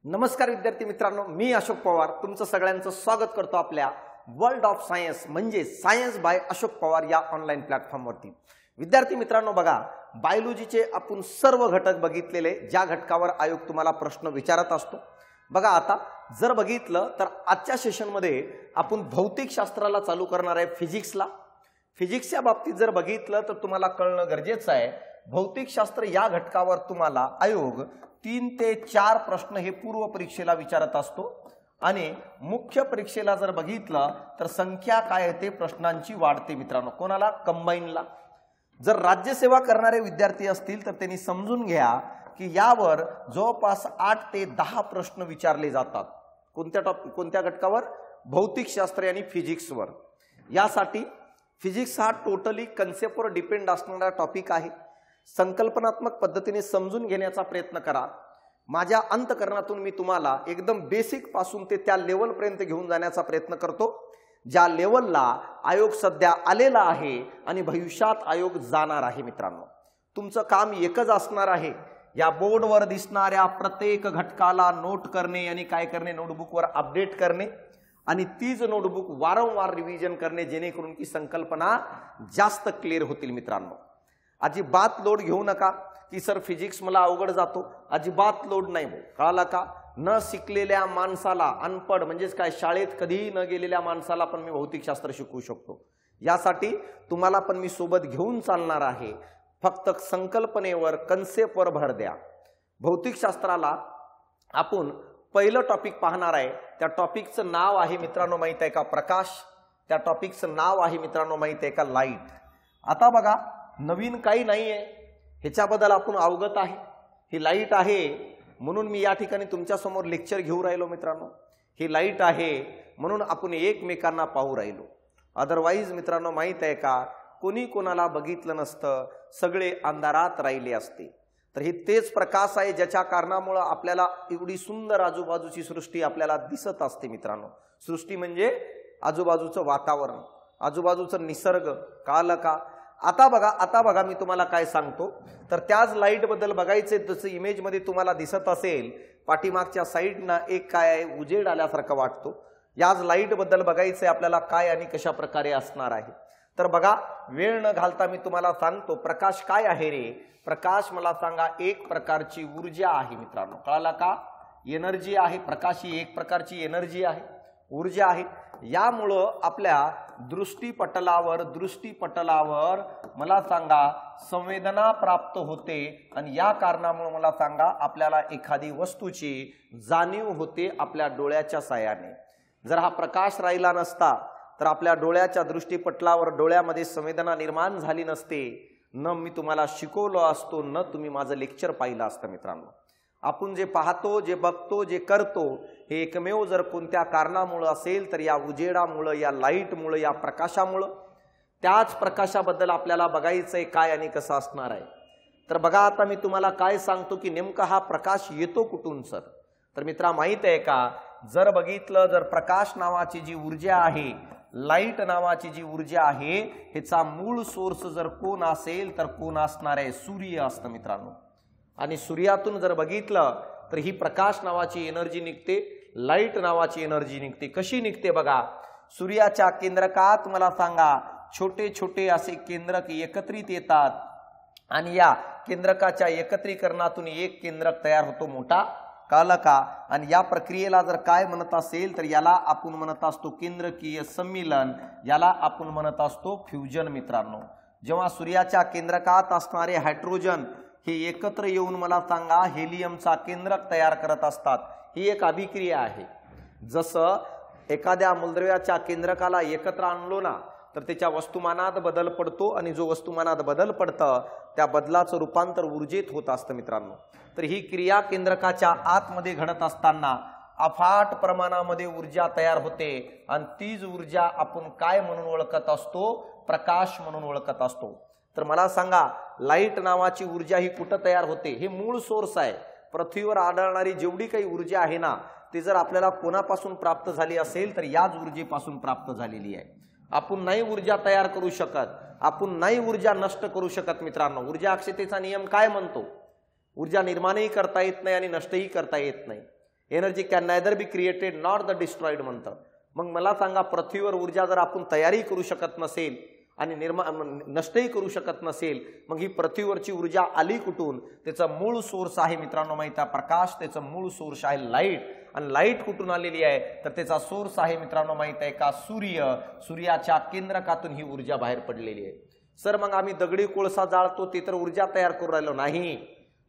नमस्कार विद्यार्थी मित्रांनो, मी अशोक पवार तुमचं सगळ्यांचं स्वागत करतो आपल्या वर्ल्ड ऑफ सायन्स म्हणजे सायन्स बाय अशोक पवार या ऑनलाईन प्लॅटफॉर्मवरती। विद्यार्थी मित्रांनो, बघा बायोलॉजीचे आपण सर्व घटक बघितलेले, ज्या घटकावर आयोग तुम्हाला प्रश्न विचारत असतो। बघा आता जर बघितलं तर आजच्या सेशनमध्ये आपण भौतिकशास्त्राला चालू करणार आहे, फिजिक्सच्या बाबतीत जर बघितलं तर तुम्हाला कळणं गरजेचं आहे, भौतिकशास्त्र या घटकावर तुम्हाला आयोग 3 ते 4 प्रश्न हे पूर्व परीक्षेला विचारत असतो आणि मुख्य परीक्षेला जर बघितलं तर संख्या काय येते प्रश्नांची वाढते मित्रांनो। कोणाला? कंबाईनला। जर राज्यसेवा करणारे विद्यार्थी असतील तर त्यांनी समजून घ्या की यावर जवळपास 8 ते 10 प्रश्न विचारले जातात। कोणत्या घटकावर? भौतिकशास्त्र आणि फिजिक्सवर। यासाठी फिजिक्स हा टोटली कन्सेप्टवर डिपेंड असणारा टॉपिक आहे। संकल्पनात्मक पद्धतीने समजून घेण्याचा प्रयत्न करा। माझ्या अंतकरणातून मी तुम्हाला एकदम बेसिक पासून ते त्या लेवल पर्यंत घेऊन जाण्याचा प्रयत्न करतो, ज्या लेवलला आयोग सध्या आलेला आहे आणि भविष्यात आयोग जाणार आहे। मित्रांनो, तुमचं काम एकच असणार आहे, या बोर्डवर दिसणाऱ्या प्रत्येक घटकाला नोट करणे आणि काय करणे, नोटबुकवर अपडेट करणे आणि तीच नोटबुक वारंवार रिव्हिजन करणे, जेणेकरून की संकल्पना जास्त क्लिअर होतील। मित्रांनो, अजिबात लोड घेऊ नका की सर फिजिक्स मला अवघड जातो, अजिबात लोड नाही भाऊ, कळालं का? न शिकलेल्या माणसाला, अनपढ म्हणजेच काय, शाळेत कधीही न गेलेल्या माणसाला पण मी भौतिकशास्त्र शिकवू शकतो। यासाठी तुम्हाला पण मी सोबत घेऊन चालणार आहे, फक्त संकल्पनेवर, कन्सेप्टवर भर द्या। भौतिकशास्त्राला आपण पहिलं टॉपिक पाहणार आहे, त्या टॉपिकचं नाव आहे मित्रांनो माहित आहे का? प्रकाश। त्या टॉपिकचं नाव आहे मित्रांनो माहित आहे का? लाईट। आता बघा नवीन काही नाही आहे, ह्याच्याबद्दल आपण अवगत आहे, ही लाईट आहे म्हणून मी या ठिकाणी तुमच्या समोर लेक्चर घेऊ राहिलो। मित्रांनो, ही लाईट आहे म्हणून आपण एकमेकांना पाहू राहिलो, अदरवाईज मित्रांनो माहित आहे का, कोणी कोणाला बघितलं नसतं, सगळे अंधारात राहिले असते। तर हे तेच प्रकाश आहे ज्याच्या कारणामुळे आपल्याला एवढी सुंदर आजूबाजूची सृष्टी आपल्याला दिसत असते। मित्रांनो, सृष्टी म्हणजे आजूबाजूचं वातावरण, आजूबाजूचं निसर्ग, कळालं का? आता बघा मी तुम्हाला काय सांगतो, तर त्याच लाईट बद्दल बघायचे, जसं इमेज मध्ये तुम्हाला दिसत असेल, पाठीमागच्या साईडना एक काय आहे, उजेड आल्यासारखं वाटतो। याच लाईट बद्दल बघायचे आपल्याला काय आणि कशा प्रकारे असणार आहे। तर बघा, वेळ न घालता मी तुम्हाला सांगतो, प्रकाश काय आहे रे? प्रकाश मला सांगा, एक प्रकारची ऊर्जा आहे मित्रांनो, कळाला का? एनर्जी आहे, प्रकाश ही एक प्रकारची एनर्जी आहे, ऊर्जा आहे। यामुळं आपल्या दृष्टीपटलावर मला सांगा संवेदना प्राप्त होते आणि या कारणामुळे मला सांगा आपल्याला एखादी वस्तूची जाणीव होते आपल्या डोळ्याच्या साहाय्याने। जर हा प्रकाश राहिला नसता तर आपल्या डोळ्याच्या दृष्टीपटलावर, डोळ्यामध्ये संवेदना निर्माण झाली नसते, न मी तुम्हाला शिकवलं असतो, न तुम्ही माझं लेक्चर पाहिलं असतं। मित्रांनो, आपण जे पाहतो, जे बघतो, जे करतो, हे एकमेव जर कोणत्या कारणामुळे असेल तर या उजेडामुळे, या लाईटमुळे, या प्रकाशामुळे। त्याच प्रकाशाबद्दल आपल्याला बघायचंय काय आणि कसं असणार आहे। तर बघा आता मी तुम्हाला काय सांगतो की नेमका हा प्रकाश येतो कुठून सर? तर मित्रा माहित आहे का, जर बघितलं, जर प्रकाश नावाची जी ऊर्जा आहे, लाईट नावाची जी ऊर्जा आहे, ह्याचा मूळ सोर्स जर कोण असेल तर कोण असणार आहे? सूर्य असतं मित्रांनो। आणि सूर्यातून जर बघितलं तर ही प्रकाश नावाची एनर्जी निघते, लाईट नावाची एनर्जी निघते। कशी निघते बघा, सूर्याच्या केंद्रकात मला सांगा छोटे छोटे असे केंद्रक एकत्रित येतात आणि या केंद्रकाच्या एकत्रीकरणातून एक केंद्रक तयार होतो मोठा, कळलं का? आणि या प्रक्रियेला जर काय म्हणत असेल तर याला आपण म्हणत असतो केंद्रकीय सम्मीलन, याला आपण म्हणत असतो फ्युजन। मित्रांनो, जेव्हा सूर्याच्या केंद्रकात असणारे हायड्रोजन हे एकत्र येऊन मला सांगा हेलियमचा केंद्रक तयार करत असतात, ही एक अभिक्रिया आहे। जसं एखाद्या मूलद्रव्याच्या केंद्रकाला एकत्र आणलो ना तर त्याच्या वस्तुमानात बदल पडतो आणि जो वस्तुमानात बदल पडतं त्या बदलाचं रूपांतर ऊर्जेत होत असतं मित्रांनो। तर ही क्रिया केंद्रकाच्या आतमध्ये घडत असताना अफाट प्रमाणामध्ये ऊर्जा तयार होते आणि तीच ऊर्जा आपण काय म्हणून ओळखत असतो? प्रकाश म्हणून ओळखत असतो। तर मला सांगा, लाईट नावाची ऊर्जा ही कुठं तयार होते? हे मूळ सोर्स आहे। पृथ्वीवर आढळणारी जेवढी काही ऊर्जा आहे ना, ती जर आपल्याला कोणापासून प्राप्त झाली असेल तर याच ऊर्जेपासून प्राप्त झालेली आहे। आपण नाही ऊर्जा तयार करू शकत, आपण नाही ऊर्जा नष्ट करू शकत। मित्रांनो, ऊर्जा अक्षयतेचा नियम काय म्हणतो? ऊर्जा निर्माणही करता येत नाही आणि नष्टही करता येत नाही। Energy can neither be created not the destroyed म्हणतं. मग मला सांगा, पृथ्वीवर ऊर्जा जर आपण तयारी करू शकत नसेल आणि नष्टही करू शकत नसेल, मग ही पृथ्वीवरची ऊर्जा आली कुठून? त्याचा मूळ सोर्स आहे मित्रांनो माहिती आहे प्रकाश. त्याचं मूळ सोर्स आहे लाईट. आणि लाईट कुठून आलेली आहे? तर त्याचा सोर्स आहे मित्रांनो माहित आहे का? सूर्य. सूर्याच्या केंद्रकातून ही ऊर्जा बाहेर पडलेली आहे. सर मग आम्ही दगडी कोळसा जाळतो ते तर ऊर्जा तयार करू राहिलो नाही,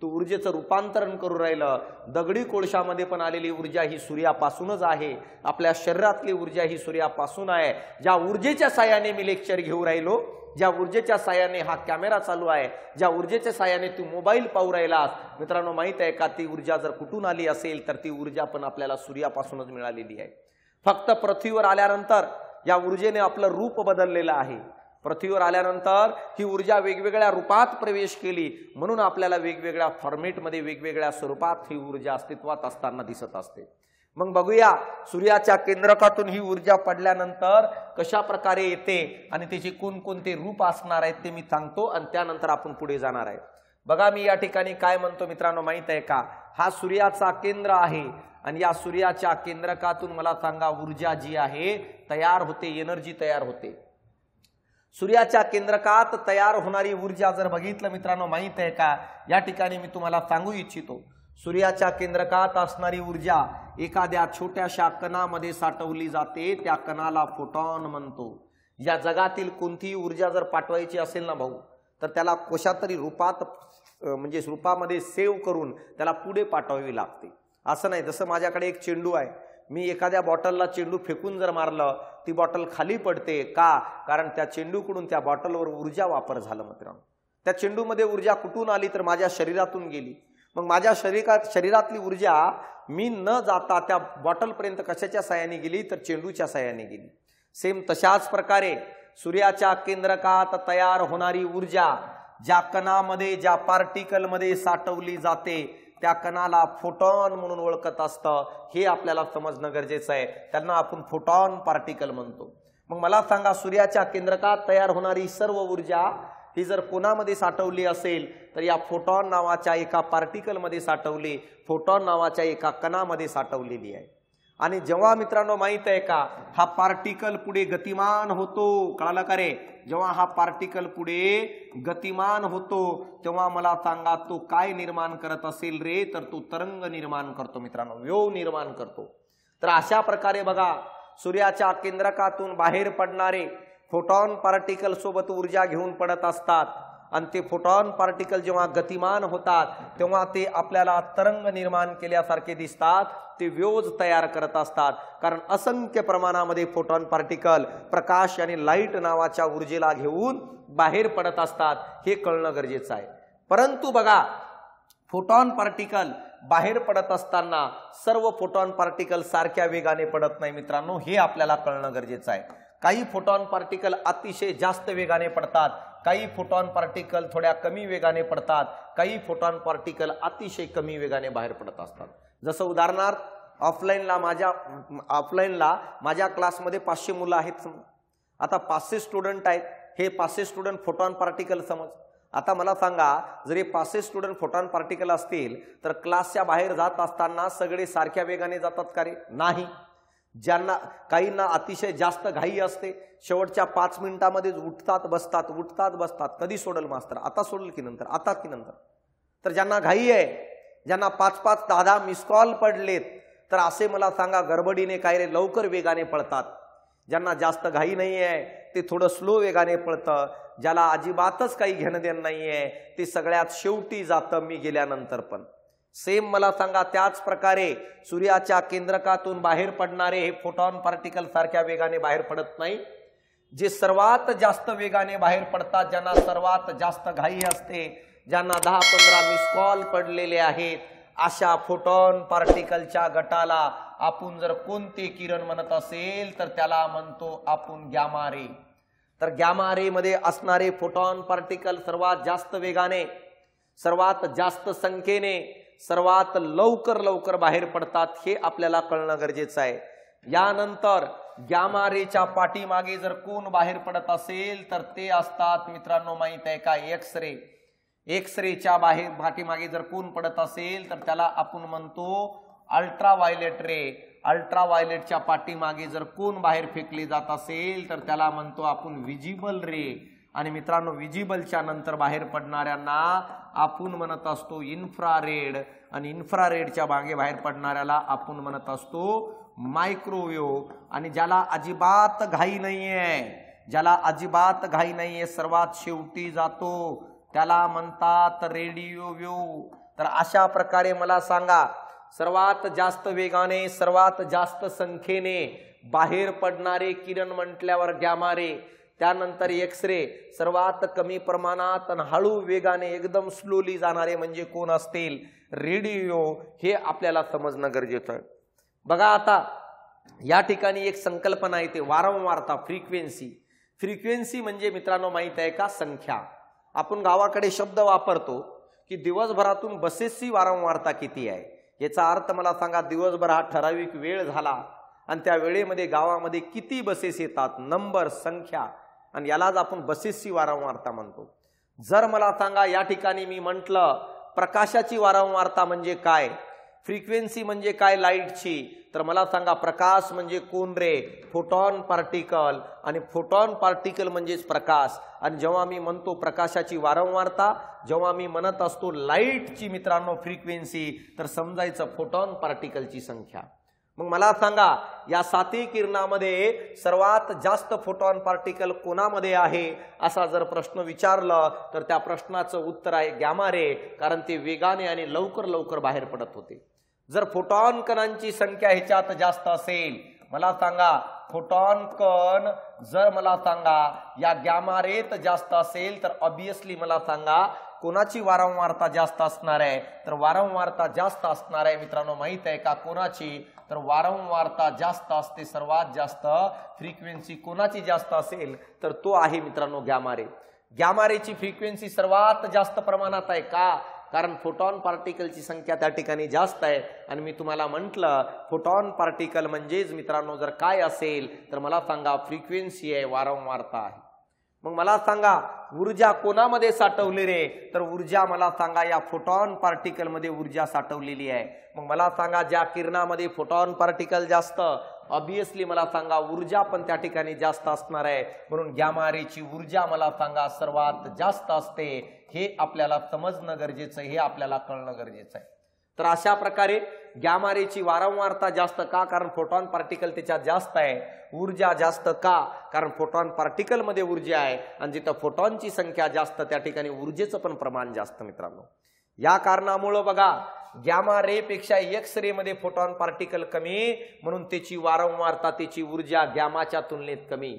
तो ऊर्जेचं रूपांतरण करू राहिलं. दगडी कोळशामध्ये पण आलेली ऊर्जा ही सूर्यापासूनच आहे. आपल्या शरीरातली ऊर्जा ही सूर्यापासून आहे. ज्या ऊर्जेच्या साहाय्याने मी लेक्चर घेऊ राहिलो, ज्या ऊर्जेच्या साहाय्याने हा कॅमेरा चालू आहे, ज्या ऊर्जेच्या साहाय्याने तू मोबाईल पाहू राहिलास, मित्रांनो माहित आहे का, ती ऊर्जा जर कुठून आली असेल तर ती ऊर्जा पण आपल्याला सूर्यापासूनच मिळालेली आहे. फक्त पृथ्वीवर आल्यानंतर या ऊर्जेने आपलं रूप बदललेलं आहे. पृथ्वीवर आल्यानंतर ही ऊर्जा वेगवेगळ्या रूपात प्रवेश केली, म्हणून आपल्याला वेगवेगळ्या फॉर्मेटमध्ये वेगवेगळ्या स्वरूपात ही ऊर्जा अस्तित्वात असताना दिसत असते. मग बघूया सूर्याच्या केंद्रकातून ही ऊर्जा पडल्यानंतर कशा प्रकारे येते आणि त्याचे कोणकोणते रूप असणार आहेत ते मी सांगतो आणि त्यानंतर आपण पुढे जाणार आहे. बघा मी या ठिकाणी काय म्हणतो मित्रांनो माहित आहे का, हा सूर्याचा केंद्र आहे आणि या सूर्याच्या केंद्रकातून मला सांगा ऊर्जा जी आहे तयार होते, एनर्जी तयार होते. सूर्याच्या केंद्रकात तयार होणारी ऊर्जा जर बघितलं मित्रांनो माहित आहे का, या ठिकाणी मी तुम्हाला सांगू इच्छितो, सूर्याच्या केंद्रकात असणारी ऊर्जा एखाद्या छोट्याशा कणामध्ये साठवली जाते, त्या कणाला फोटॉन म्हणतो. या जगातील कोणतीही ऊर्जा जर पाठवायची असेल ना भाऊ, तर त्याला कशातरी रूपात म्हणजे रूपामध्ये सेव्ह करून त्याला पुढे पाठवावी लागते. असं नाही जसं माझ्याकडे एक चेंडू आहे, मी एखाद्या बॉटलला चेंडू फेकून जर मारलं ती बॉटल खाली पडते का? कारण त्या चेंडूकडून त्या बॉटलवर ऊर्जा वापर झाला. मित्रांनो त्या चेंडूमध्ये ऊर्जा कुठून आली तर माझ्या शरीरातून गेली. मग माझ्या शरीरातली ऊर्जा मी न जाता त्या बॉटलपर्यंत कशाच्या साहाय्याने गेली तर चेंडूच्या साहाय्याने गेली. सेम तशाच प्रकारे सूर्याच्या केंद्रकात तयार होणारी ऊर्जा ज्या कणामध्ये ज्या पार्टिकलमध्ये साठवली जाते त्या कणाला फोटॉन म्हणून ओळखत असतं. हे आपल्याला समजणं गरजेचं आहे. त्यांना आपण फोटॉन पार्टिकल म्हणतो. मग मला सांगा सूर्याच्या केंद्रकात तयार होणारी सर्व ऊर्जा ही जर कोणामध्ये साठवली असेल तर या फोटॉन नावाच्या एका पार्टिकलमध्ये साठवली, फोटॉन नावाच्या एका कणामध्ये साठवलेली आहे. आणि जेव्हा मित्रांनो माहित आहे का हा पार्टिकल पुढे गतिमान होतो, कळालं का रे, जेव्हा हा पार्टिकल पुढे गतिमान होतो तेव्हा मला सांगा तो काय निर्माण करत असेल रे, तर तो तरंग निर्माण करतो मित्रांनो, वेव्ह निर्माण करतो. तर अशा प्रकारे बघा सूर्याच्या केंद्रकातून बाहेर पडणारे फोटॉन पार्टिकल सोबत ऊर्जा घेऊन पडत असतात आणि ते फोटॉन पार्टिकल जेव्हा गतिमान होतात तेव्हा ते आपल्याला तरंग निर्माण केल्यासारखे दिसतात, ते वेव्ज तयार करत असतात. कारण असंख्य प्रमाणामध्ये फोटॉन पार्टिकल प्रकाश आणि लाईट नावाच्या ऊर्जेला घेऊन बाहेर पडत असतात, हे कळणं गरजेचं आहे. परंतु बघा फोटॉन पार्टिकल बाहेर पडत असताना सर्व फोटॉन पार्टिकल सारख्या वेगाने पडत नाही मित्रांनो, हे आपल्याला कळणं गरजेचं आहे. काही फोटॉन पार्टिकल अतिशय जास्त वेगाने पडतात, काही फोटॉन पार्टिकल थोड्या कमी वेगाने पडतात, काही फोटॉन पार्टिकल अतिशय कमी वेगाने बाहेर पडत असतात. जसं उदाहरणार्थ ऑफलाईनला माझ्या क्लासमध्ये 500 मुलं आहेत. आता 500 स्टुडंट आहेत, हे 500 स्टुडंट फोटॉन पार्टिकल समज. आता मला सांगा जर हे 500 स्टुडंट फोटॉन पार्टिकल असतील तर क्लासच्या बाहेर जात असताना सगळे सारख्या वेगाने जातात का रे? नाही. ज्यांना काहींना अतिशय जास्त घाई असते, शेवटच्या 5 मिनिटांमध्येच उठतात बसतात. कधी सोडल मास्तर? आता सोडल की नंतर? आता की नंतर? तर ज्यांना घाई आहे, ज्यांना 5-5, 10-10 मिस कॉल पडलेत, तर असे मला सांगा गडबडीने काय रे लवकर वेगाने पळतात. ज्यांना जास्त घाई नाही आहे ते थोडं स्लो वेगाने पळतं. ज्याला अजिबातच काही घेणं देणं नाही आहे ते सगळ्यात शेवटी जातं मी गेल्यानंतर. पण सेम मला सांगा त्याच प्रकारे सूर्याच्या केंद्रकातून बाहेर पडणारे हे फोटॉन पार्टिकल सारख्या वेगाने बाहेर पडत नाही. जे सर्वात जास्त वेगाने बाहेर पडतात, ज्यांना सर्वात जास्त घाई असते, ज्यांना 10-15 मिस कॉल पडलेले आहेत, अशा फोटॉन पार्टिकलच्या गटाला आपण जर कोणते किरण म्हणत असेल तर त्याला म्हणतो आपण गॅमा रे. तर गॅमा रे मध्ये असणारे फोटॉन पार्टिकल सर्वात जास्त वेगाने, सर्वात जास्त संख्येने, सर्वात लवकर बाहेर पडतात, हे आपल्याला कळणं गरजेचं आहे. यानंतर गॅमा रेच्या पाठीमागे जर कोण बाहेर पडत असेल तर ते असतात मित्रांनो माहित आहे का एक्स रे. एक्स रेच्या पाठीमागे जर कोण पडत असेल तर त्याला आपण म्हणतो अल्ट्राव्हायलेट रे, अल्ट्राव्हायलेटच्या पाठीमागे जर कोण बाहेर फेकले जात असेल तर त्याला म्हणतो आपण विजिबल रे, आणि मित्रांनो विजिबलच्या नंतर बाहेर पडणाऱ्यांना आपण म्हणत असतो इन्फ्रारेड, आणि इन्फ्रारेडच्या मागे बाहेर पडणाऱ्याला आपण म्हणत असतो मायक्रोवेव्ह. आणि ज्याला अजिबात घाई नाहीये, ज्याला अजिबात घाई नाहीये, सर्वात शेवटी जातो, त्याला म्हणतात रेडिओ वेव्ह. तर अशा प्रकारे मला सांगा, सर्वात जास्त वेगाने, सर्वात जास्त संख्येने बाहेर पडणारे किरण म्हटल्यावर गॅमा रे, त्यानंतर एक्स रे, सर्वात कमी प्रमाणात आणि हळू वेगाने एकदम स्लोली जाणारे म्हणजे कोण असतील, रेडिओ. हे आपल्याला समजणं गरजेचं आहे. बघा आता या ठिकाणी एक संकल्पना येते, वारंवारता, फ्रिक्वेन्सी. फ्रिक्वेन्सी म्हणजे मित्रांनो माहित आहे का, संख्या. आपण गावाकडे शब्द वापरतो की दिवसभरातून बसेसची वारंवारता किती आहे. याचा अर्थ मला सांगा, दिवसभर हा ठराविक वेळ झाला आणि त्या वेळेमध्ये गावामध्ये किती बसेस येतात, नंबर, संख्या, आणि यालाच आपण बसेसची वारंवारता म्हणतो. जर मला सांगा या ठिकाणी मी म्हटलं प्रकाशाची वारंवारता म्हणजे काय, फ्रिक्वेन्सी म्हणजे काय लाईटची, तर मला सांगा प्रकाश म्हणजे कोण रे, फोटॉन पार्टिकल, आणि फोटॉन पार्टिकल म्हणजेच प्रकाश. आणि जेव्हा मी म्हणतो प्रकाशाची वारंवारता, जेव्हा मी म्हणत असतो लाईटची मित्रांनो फ्रिक्वेन्सी, तर समजायचं फोटॉन पार्टिकलची संख्या. मग मला सांगा या 7 किरणामध्ये सर्वात जास्त फोटॉन पार्टिकल कोणामध्ये आहे, असा जर प्रश्न विचारला तर त्या प्रश्नाचं उत्तर आहे गॅमा रे, कारण ते वेगाने आणि लवकर लवकर बाहेर पडत होते. जर फोटॉन कणांची संख्या ह्याच्यात जास्त असेल, मला सांगा फोटॉन कण जर मला सांगा या गॅमा रेत जास्त असेल, तर ऑब्वियसली मला सांगा कोणाची वारंवारता जास्त असणार आहे, तर वारंवारता जास्त असणार आहे मित्रांनो माहित आहे का कोणाची, तर वारंवारता जास्त असते, सर्वात जास्त फ्रिक्वेन्सी कोणाची जास्त असेल तर तो आहे मित्रांनो गॅमा रे. गॅमा रेची फ्रिक्वेन्सी सर्वात जास्त प्रमाणात आहे का, कारण फोटॉन पार्टिकलची संख्या त्या ठिकाणी जास्त आहे. आणि मी तुम्हाला म्हटलं फोटॉन पार्टिकल म्हणजेच मित्रांनो जर काय असेल तर मला सांगा फ्रिक्वेन्सी आहे, वारंवारता आहे. मग मला सांगा ऊर्जा कोणामध्ये साठवली रे, तर ऊर्जा मला सांगा या फोटॉन पार्टिकल मध्ये ऊर्जा साठवलेली आहे. मग मला सांगा ज्या किरणामध्ये फोटॉन पार्टिकल जास्त, ऑब्वियसली मला सांगा ऊर्जा पण त्या ठिकाणी जास्त असणार आहे, म्हणून गॅमा रेची ऊर्जा मला सांगा सर्वात जास्त असते. हे आपल्याला समजणं गरजेचं आहे, हे आपल्याला कळणं गरजेचं आहे. तर अशा प्रकारे गॅमा रेची वारंवारता जास्त का, कारण फोटॉन पार्टिकल त्याच्यात जास्त आहे. ऊर्जा जास्त का, कारण फोटॉन पार्टिकल मध्ये ऊर्जा आहे, आणि जिथं फोटॉनची संख्या जास्त त्या ठिकाणी ऊर्जेचं पण प्रमाण जास्त मित्रांनो. या कारणामुळे बघा गॅमा रे पेक्षा एक्स रे मध्ये फोटॉन पार्टिकल कमी, म्हणून त्याची वारंवारता, त्याची ऊर्जा गॅमाच्या तुलनेत कमी.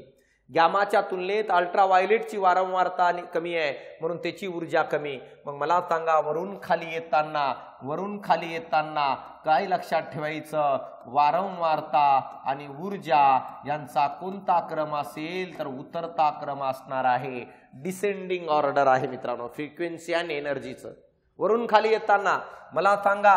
गॅमाच्या तुलनेत अल्ट्राव्हायलेटची वारंवारता कमी आहे, म्हणून त्याची ऊर्जा कमी. मग मला सांगा वरून खाली येताना काय लक्षात ठेवायचं, वारंवारता आणि ऊर्जा यांचा कोणता क्रम असेल, तर उतरता क्रम असणार आहे, डिसेंडिंग ऑर्डर आहे मित्रांनो फ्रिक्वेन्सी आणि एनर्जीचं. वरून खाली येताना मला सांगा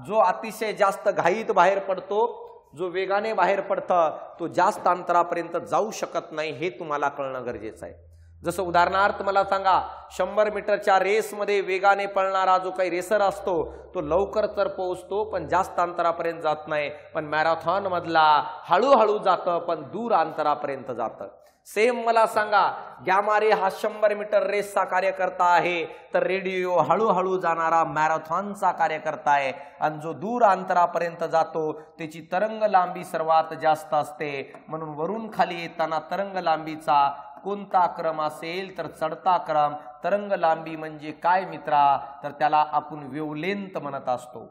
जो अतिशय जास्त घाईत बाहेर पडतो, जो वेगाने बाहेर पडतं, तो जास्त अंतरापर्यंत जाऊ शकत नाही, हे तुम्हाला कळणं गरजेचं आहे. जसं उदाहरणार्थ मला सांगा 100 मीटरच्या रेसमध्ये वेगाने पळणारा जो काही रेसर असतो तो लवकर तर पोहोचतो पण जास्त अंतरापर्यंत जात नाही, पण मॅरेथॉन मधला हळूहळू जातं पण दूर अंतरापर्यंत जातं. सेम मला सांगा गॅमा रे हा 100 मीटर रेसचा कार्यकर्ता आहे, तर रेडिओ हळूहळू जाणारा मॅरेथॉनचा कार्यकर्ता आहे, आणि जो दूर अंतरापर्यंत जातो त्याची तरंग लांबी सर्वात जास्त असते. म्हणून वरून खाली येताना तरंग लांबीचा कोणता क्रम असेल, तर चढता क्रम. तरंग लांबी म्हणजे काय मित्रा, तर त्याला आपण वेव्हलेंथ म्हणत असतो.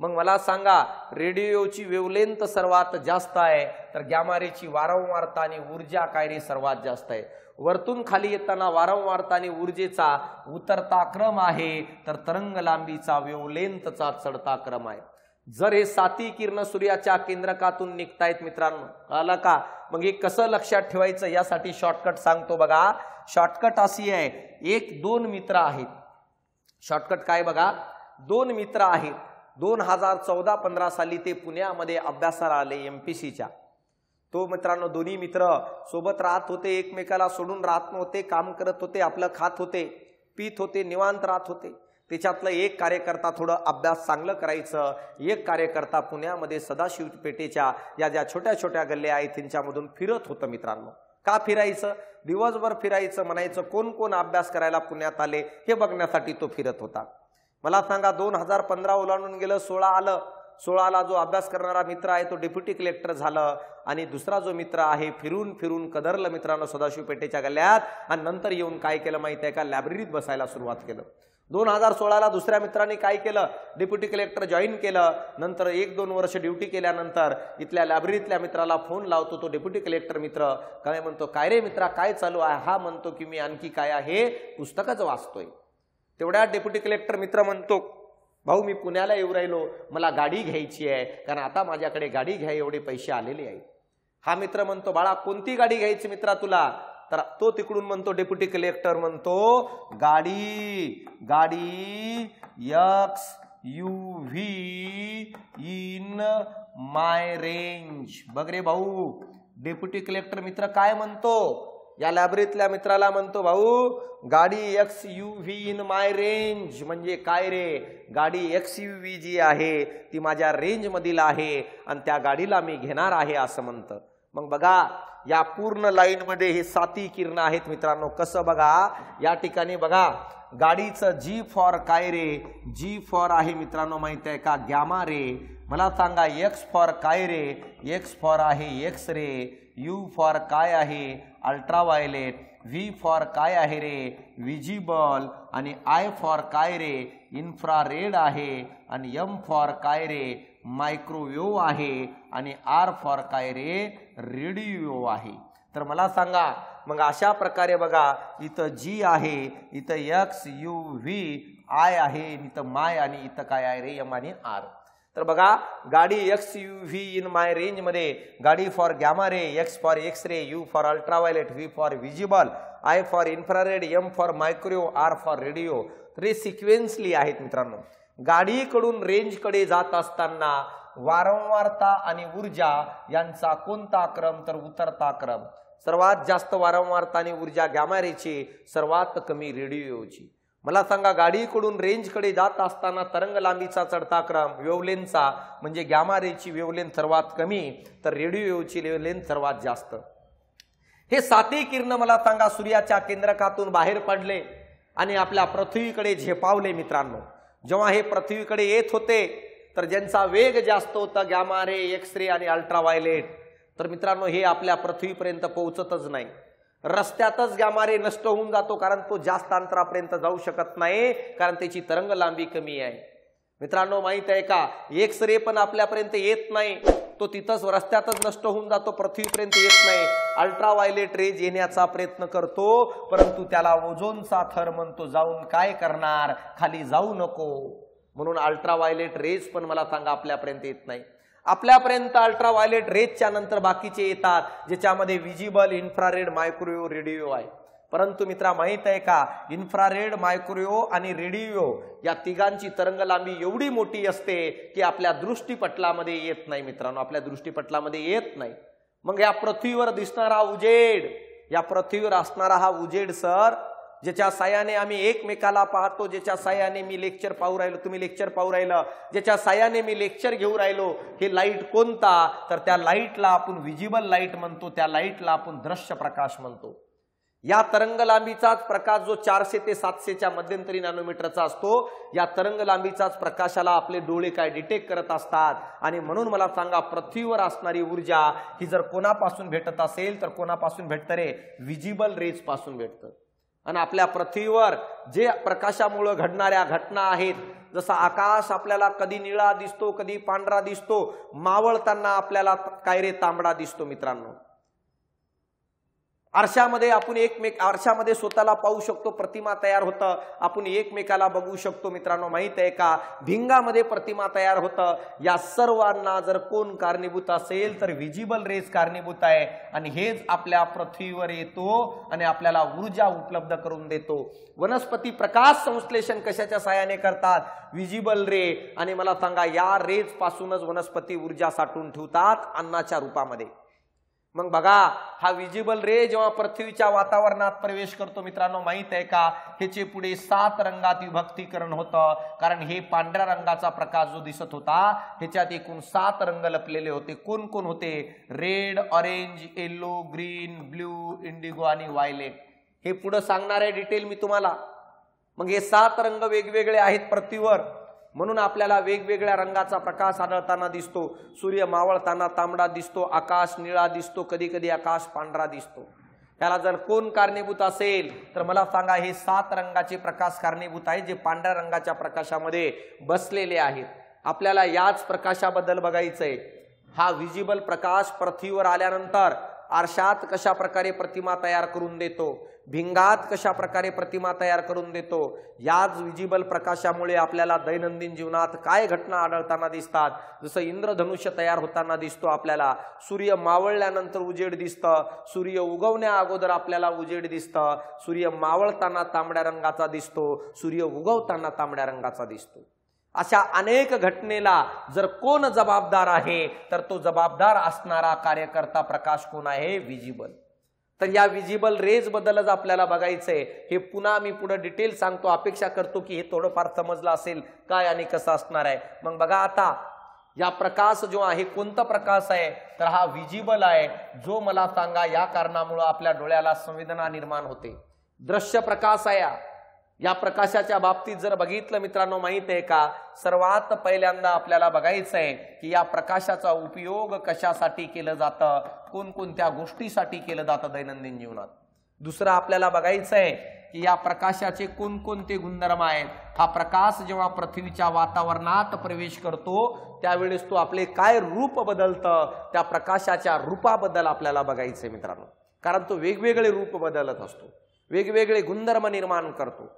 मग मला सांगा रेडिओची वेव्हलेंथ सर्वात जास्त आहे, तर गॅमा रेची वारंवारता आणि ऊर्जा काय रे सर्वात जास्त आहे. वरतून खाली येताना वारंवारता आणि ऊर्जेचा उतरता क्रम आहे, तर तरंग लांबीचा वेव्हलेंथचा चढता क्रम आहे. जर हे 7 किरण सूर्याच्या केंद्रकातून निघतायत मित्रांनो, कळलं का? मग हे कसं लक्षात ठेवायचं यासाठी शॉर्टकट सांगतो बघा. शॉर्टकट अशी आहे, 1-2 मित्र आहेत. शॉर्टकट काय बघा, 2 मित्र आहेत. 2014-15 साली ते पुण्यामध्ये अभ्यासाला आले MPCच्या. तो मित्रांनो दोन्ही मित्र सोबत राहत होते, एकमेकाला सोडून राहत नव्हते, काम करत होते, आपलं खात होते, पीत होते, निवांत राहत होते. त्याच्यातलं एक कार्यकर्ता थोडं अभ्यास चांगलं करायचं, एक कार्यकर्ता पुण्यामध्ये सदाशिव पेठेच्या या ज्या छोट्या छोट्या गल्ल्या आहेत त्यांच्यामधून फिरत होतं मित्रांनो. का फिरायचं? दिवसभर फिरायचं, म्हणायचं कोण कोण अभ्यास करायला पुण्यात आले हे बघण्यासाठी तो फिरत होता. मला सांगा 2015 ओलांडून गेलं, 16 आलं. 16ला जो अभ्यास करणारा मित्र आहे तो डेप्युटी कलेक्टर झालं आणि दुसरा जो मित्र आहे फिरून फिरून कदरलं मित्रांनो सदाशिव पेठेच्या गल्ल्यात आणि नंतर येऊन काय केलं माहिती आहे का? लायब्ररीत बसायला सुरुवात केलं. 2016ला दुसऱ्या मित्रांनी काय केलं? डेप्युटी कलेक्टर जॉईन केलं. नंतर 1-2 वर्ष ड्युटी केल्यानंतर इथल्या लायब्ररीतल्या मित्राला फोन लावतो तो डेप्युटी कलेक्टर मित्र. काय म्हणतो? काय रे मित्रा काय चालू आहे? हा म्हणतो की मी आणखी काय आहे पुस्तकच वाचतोय. तेवढ्या डेप्युटी कलेक्टर मित्र म्हणतो भाऊ मी पुण्याला येऊ राहिलो, मला गाडी घ्यायची आहे कारण आता माझ्याकडे गाडी घ्या एवढे पैसे आलेले आहेत. हा मित्र म्हणतो बाळा कोणती गाडी घ्यायची मित्रा तुला? तर तो तिकडून म्हणतो डेप्युटी कलेक्टर म्हणतो गाडी XUV इन माय रेंज. बघ रे भाऊ, डेप्युटी कलेक्टर मित्र काय म्हणतो? या लायब्ररीतल्या मित्राला म्हणतो भाऊ गाडी XUV इन माय रेंज म्हणजे काय रे? गाडी XUV जी आहे ती माझ्या रेंज मधील आहे आणि त्या गाडीला मी घेणार आहे असं म्हणतं. मग बघा या पूर्ण लाईन मध्ये हे 7 किरण आहेत मित्रांनो. कसं बघा या ठिकाणी बघा गाडीचं G फॉर काय रे? G फॉर आहे मित्रांनो माहित आहे का? गॅमा रे. मला सांगा X फॉर काय रे? X फॉर आहे एक्स रे. U फॉर काय आहे? अल्ट्राव्हायलेट. V फॉर काय आहे रे? विजिबल. आणि I फॉर काय रे? इन्फ्रारेड आहे. आणि M फॉर काय रे? मायक्रोवेव्ह आहे. आणि R फॉर काय रे? रेडिओ आहे. तर मला सांगा मग अशा प्रकारे बघा इथं G आहे, इथं XUV I आहे, इथं माय आणि इथं काय आहे रे? M आणि R. तर बघा गाडी XUV इन माय रेंज मध्ये गाडी for gamma ray, X for X ray, U for ultraviolet, V for visible, I for infrared, M for microwave, R for radio. तर हे सिक्वेन्सली आहेत मित्रांनो. गाडीकडून रेंजकडे जात असताना वारंवारता आणि ऊर्जा यांचा कोणता क्रम? तर उतरता क्रम. सर्वात जास्त वारंवारता आणि ऊर्जा गॅमा रेची, सर्वात कमी रेडिओची. मला सांगा गाडीकडून रेंजकडे जात असताना तरंग लांबीचा चढता क्रम वेव्हलेंथचा म्हणजे गॅमा रेची वेव्हलेंथ सर्वात कमी तर रेडिओची वेव्हलेंथ सर्वात जास्त. हे 7 किरण मला सांगा सूर्याच्या केंद्रकातून बाहेर पडले आणि आपल्या पृथ्वीकडे झेपावले मित्रांनो. जेव्हा हे पृथ्वीकडे येत होते तर ज्यांचा वेग जास्त होता गॅमा रे, एक्स रे आणि अल्ट्राव्हायलेट, तर मित्रांनो हे आपल्या पृथ्वीपर्यंत पोहोचतच नाही. रस्त्यातच गॅमा रे नष्ट होऊन जातो कारण तो जास्त अंतरापर्यंत जाऊ शकत नाही कारण त्याची तरंग लांबी कमी आहे. मित्रांनो माहित आहे का एक्स रे पण आपल्यापर्यंत येत नाही, तो तिथंच रस्त्यातच नष्ट होऊन जातो, पृथ्वीपर्यंत येत नाही. अल्ट्राव्हायलेट रेज येण्याचा प्रयत्न करतो परंतु त्याला ओझोनचा थर म्हणतो जाऊन काय करणार, खाली जाऊ नको. म्हणून अल्ट्राव्हायलेट रेज पण मला सांगा आपल्यापर्यंत येत नाही. आपल्यापर्यंत अल्ट्राव्हायलेट रेजच्या नंतर बाकीचे येतात ज्याच्यामध्ये विजिबल, इन्फ्रारेड, मायक्रोवेव्ह, रेडिओ आहे. परंतु मित्रा माहित आहे का इन्फ्रारेड, मायक्रोवेव्ह आणि रेडिओ या तिघांची तरंग लांबी एवढी मोठी असते की आपल्या दृष्टीपटलामध्ये येत नाही मित्रांनो, आपल्या दृष्टीपटलामध्ये येत नाही. मग या पृथ्वीवर दिसणारा उजेड, या पृथ्वीवर असणारा हा उजेड सर ज्याच्या साह्याने आम्ही एकमेकाला पाहतो, ज्याच्या साह्याने मी लेक्चर पाहू राहिलो, तुम्ही लेक्चर पाहू राहिलं, ज्याच्या साह्याने मी लेक्चर घेऊ राहिलो, हे लाईट कोणता? तर त्या लाईटला आपण विजिबल लाईट म्हणतो, त्या लाईटला आपण दृश्य प्रकाश म्हणतो. या तरंग लांबीचाच प्रकाश जो 400 ते 700च्या मध्यंतरी नॅनोमीटरचा असतो, या तरंग लांबीचाच प्रकाशाला आपले डोळे काय डिटेक्ट करत असतात. आणि म्हणून मला सांगा पृथ्वीवर असणारी ऊर्जा ही जर कोणापासून भेटत असेल तर कोणापासून भेटतं रे? विजिबल रेज पासून भेटतं. आणि आपल्या पृथ्वीवर जे प्रकाशामुळे घडणाऱ्या घटना आहेत, जसा आकाश आपल्याला कधी निळा दिसतो, कधी पांढरा दिसतो, मावळताना आपल्याला काय रे? तांबडा दिसतो मित्रांनो. आरशामध्ये आपण आरशामध्ये स्वतःला पाहू शकतो, प्रतिमा तयार होतं, आपण एकमेकाला बघू शकतो मित्रांनो. माहित आहे का भिंगामध्ये प्रतिमा तयार होतं. या सर्वांना जर कोण कारणीभूत असेल तर विजिबल रेज कारणीभूत आहे. आणि हेच आपल्या पृथ्वीवर येतो आणि आपल्याला ऊर्जा उपलब्ध करून देतो. वनस्पती प्रकाश संश्लेषण कशाच्या साहाय्याने करतात? विजिबल रे. आणि मला सांगा या रेज पासूनच वनस्पती ऊर्जा साठवून ठेवतात अन्नाच्या रूपामध्ये. मग बघा, हा विजिबल रे जेव्हा पृथ्वीच्या वातावरणात प्रवेश करतो मित्रांनो, माहित आहे का, ह्याचे पुढे 7 रंगात विभक्तीकरण होतं. कारण हे पांढऱ्या रंगाचा प्रकाश जो दिसत होता ह्याच्यात एकूण 7 रंग लपलेले होते. कोण कोण होते? Red, orange, yellow, green, blue, Indigo आणि व्हायलेट. हे पुढे सांगणार आहे डिटेल मी तुम्हाला. मग हे 7 रंग वेगवेगळे आहेत पृथ्वीवर, म्हणून आपल्याला वेगवेगळ्या रंगाचा प्रकाश आढळताना दिसतो. सूर्य मावळताना तांबडा दिसतो, आकाश निळा दिसतो, कधी कधी आकाश पांढरा दिसतो. त्याला जर कोण कारणीभूत असेल तर मला सांगा, हे 7 रंगाचे प्रकाश कारणीभूत आहेत जे पांढऱ्या रंगाच्या प्रकाशामध्ये बसलेले आहेत. आपल्याला याच प्रकाशाबद्दल बघायचंय. हा विजिबल प्रकाश पृथ्वीवर आल्यानंतर आरशात कशा प्रकारे प्रतिमा तयार करून देतो, भिंगात कशा प्रकारे प्रतिमा तयार करून देतो. याच विजिबल प्रकाशामुळे आपल्याला दैनंदिन जीवनात काय घटना आढळताना दिसतात. जसं इंद्रधनुष्य तयार होताना दिसतो आपल्याला, सूर्य मावळल्यानंतर उजेड दिसतं, सूर्य उगवण्या अगोदर आपल्याला उजेड दिसतं, सूर्य मावळताना तांबड्या रंगाचा दिसतो, सूर्य उगवताना तांबड्या रंगाचा दिसतो. अशा अनेक घटनेला जर कोण जबाबदार आहे तर तो जबाबदार असणारा कार्यकर्ता प्रकाश कोण आहे? विजिबल. तर या विजिबल रेज बद्दलच आपल्याला बघायचंय. हे पुन्हा मी पुढे डिटेल सांगतो, अपेक्षा करतो की हे थोडंफार समजलं असेल काय आणि कसं असणार आहे. मग बघा, आता या प्रकाश जो आहे कोणता प्रकाश आहे तर हा विजिबल आहे, जो मला सांगा या कारणामुळे आपल्या डोळ्याला संवेदना निर्माण होते. दृश्य प्रकाश आहे. या प्रकाशाच्या बाबतीत जर बघितलं मित्रांनो, माहित आहे का, सर्वात पहिल्यांदा आपल्याला बघायचंय की या प्रकाशाचा उपयोग कशासाठी केलं जातं, कोणकोणत्या गोष्टीसाठी केलं जातं दैनंदिन जीवनात. दुसरं आपल्याला बघायचंय की या प्रकाशाचे कोणकोणते गुणधर्म आहेत. हा प्रकाश जेव्हा पृथ्वीच्या वातावरणात प्रवेश करतो त्यावेळेस तो आपले काय रूप बदलतं, त्या प्रकाशाच्या रूपाबद्दल आपल्याला बघायचंय मित्रांनो. कारण तो वेगवेगळे रूप बदलत असतो, वेगवेगळे गुणधर्म निर्माण करतो.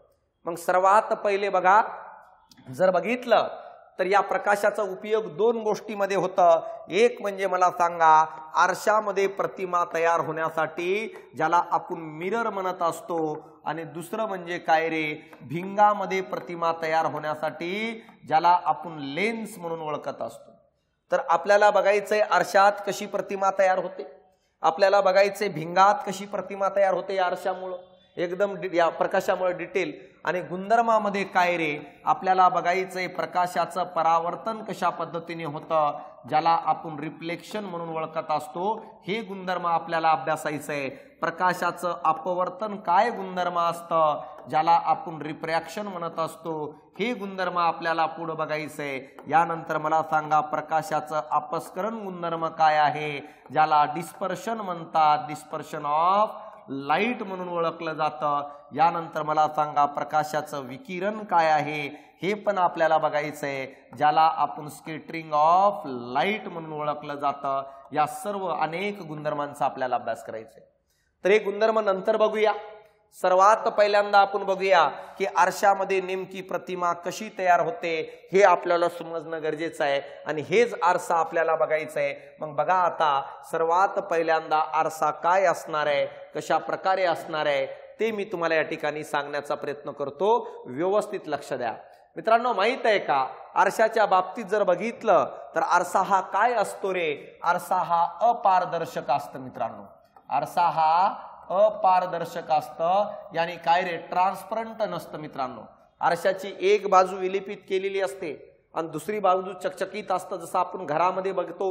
मग सर्वात पहिले बघा, जर बघितलं तर या प्रकाशाचा उपयोग 2 गोष्टीमध्ये होतं. एक म्हणजे मला सांगा, आरशामध्ये प्रतिमा तयार होण्यासाठी, ज्याला आपण मिरर म्हणत असतो, आणि दुसरं म्हणजे काय रे, भिंगामध्ये प्रतिमा तयार होण्यासाठी, ज्याला आपण लेन्स म्हणून ओळखत असतो. तर आपल्याला बघायचंय आरशात कशी प्रतिमा तयार होते, आपल्याला बघायचंय भिंगात कशी प्रतिमा तयार होते या आरशामुळं, एकदम या प्रकाशामुळे डिटेल. आणि गुणधर्मामध्ये काय रे, आपल्याला बघायचंय प्रकाशाचं परावर्तन कशा पद्धतीने होतं, ज्याला आपण रिफ्लेक्शन म्हणून ओळखत असतो. हे गुणधर्म आपल्याला अभ्यासायचंय. प्रकाशाचं अपवर्तन काय गुणधर्म असतं, ज्याला आपण रिफ्रॅक्शन म्हणत असतो. हे गुणधर्म आपल्याला पुढे बघायचंय. यानंतर मला सांगा, प्रकाशाचं अपस्करण गुणधर्म काय आहे, ज्याला डिस्पर्शन म्हणतात, डिस्पर्शन ऑफ लाईट म्हणून ओळखलं जातं. यानंतर मला सांगा, प्रकाशाचं विकिरण काय आहे हे पण आपल्याला बघायचंय, ज्याला आपण स्कॅटरिंग ऑफ लाईट म्हणून ओळखलं जातं. या सर्व अनेक गुणधर्मांचा आपल्याला अभ्यास करायचा आहे. तर हे गुणधर्म नंतर बघूया. सर्वात पहिल्यांदा आपण बघूया की आरशामध्ये नेमकी प्रतिमा कशी तयार होते हे आपल्याला समजणं गरजेचं आहे, आणि हेच आरसा आपल्याला बघायचं आहे. मग बघा, आता सर्वात पहिल्यांदा आरसा काय असणार आहे, कशा प्रकारे असणार आहे ते मी तुम्हाला या ठिकाणी सांगण्याचा प्रयत्न करतो. व्यवस्थित लक्ष द्या मित्रांनो. माहित आहे का, आरशाच्या बाबतीत जर बघितलं तर आरसा हा काय असतो रे, आरसा हा अपारदर्शक असतं मित्रांनो. आरसा हा अपारदर्शक असतं, यानी काय रे, ट्रान्सपरंट नसतं मित्रांनो. आरशाची एक बाजू विलिपित केलेली असते आणि दुसरी बाजू चकचकीत असतं. जसं आपण घरामध्ये बघतो,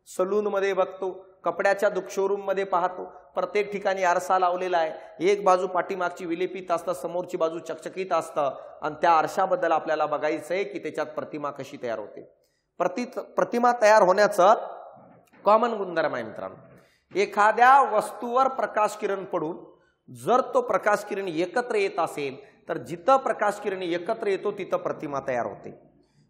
सलून मध्ये बघतो, कपड्याच्या शोरूम मध्ये पाहतो, प्रत्येक ठिकाणी आरसा लावलेला आहे. एक बाजू पाठीमागची विलिपित असतं, समोरची बाजू चकचकीत असतं. आणि त्या आरशाबद्दल आपल्याला बघायचंय की त्याच्यात प्रतिमा कशी तयार होते. प्रतिमा तयार होण्याचं कॉमन गुणधर्म आहे मित्रांनो. एखाद्या वस्तूवर प्रकाश किरण पडून जर तो प्रकाश किरण एकत्र येत असेल तर जिथं प्रकाश किरण एकत्र येतो तिथं प्रतिमा तयार होते.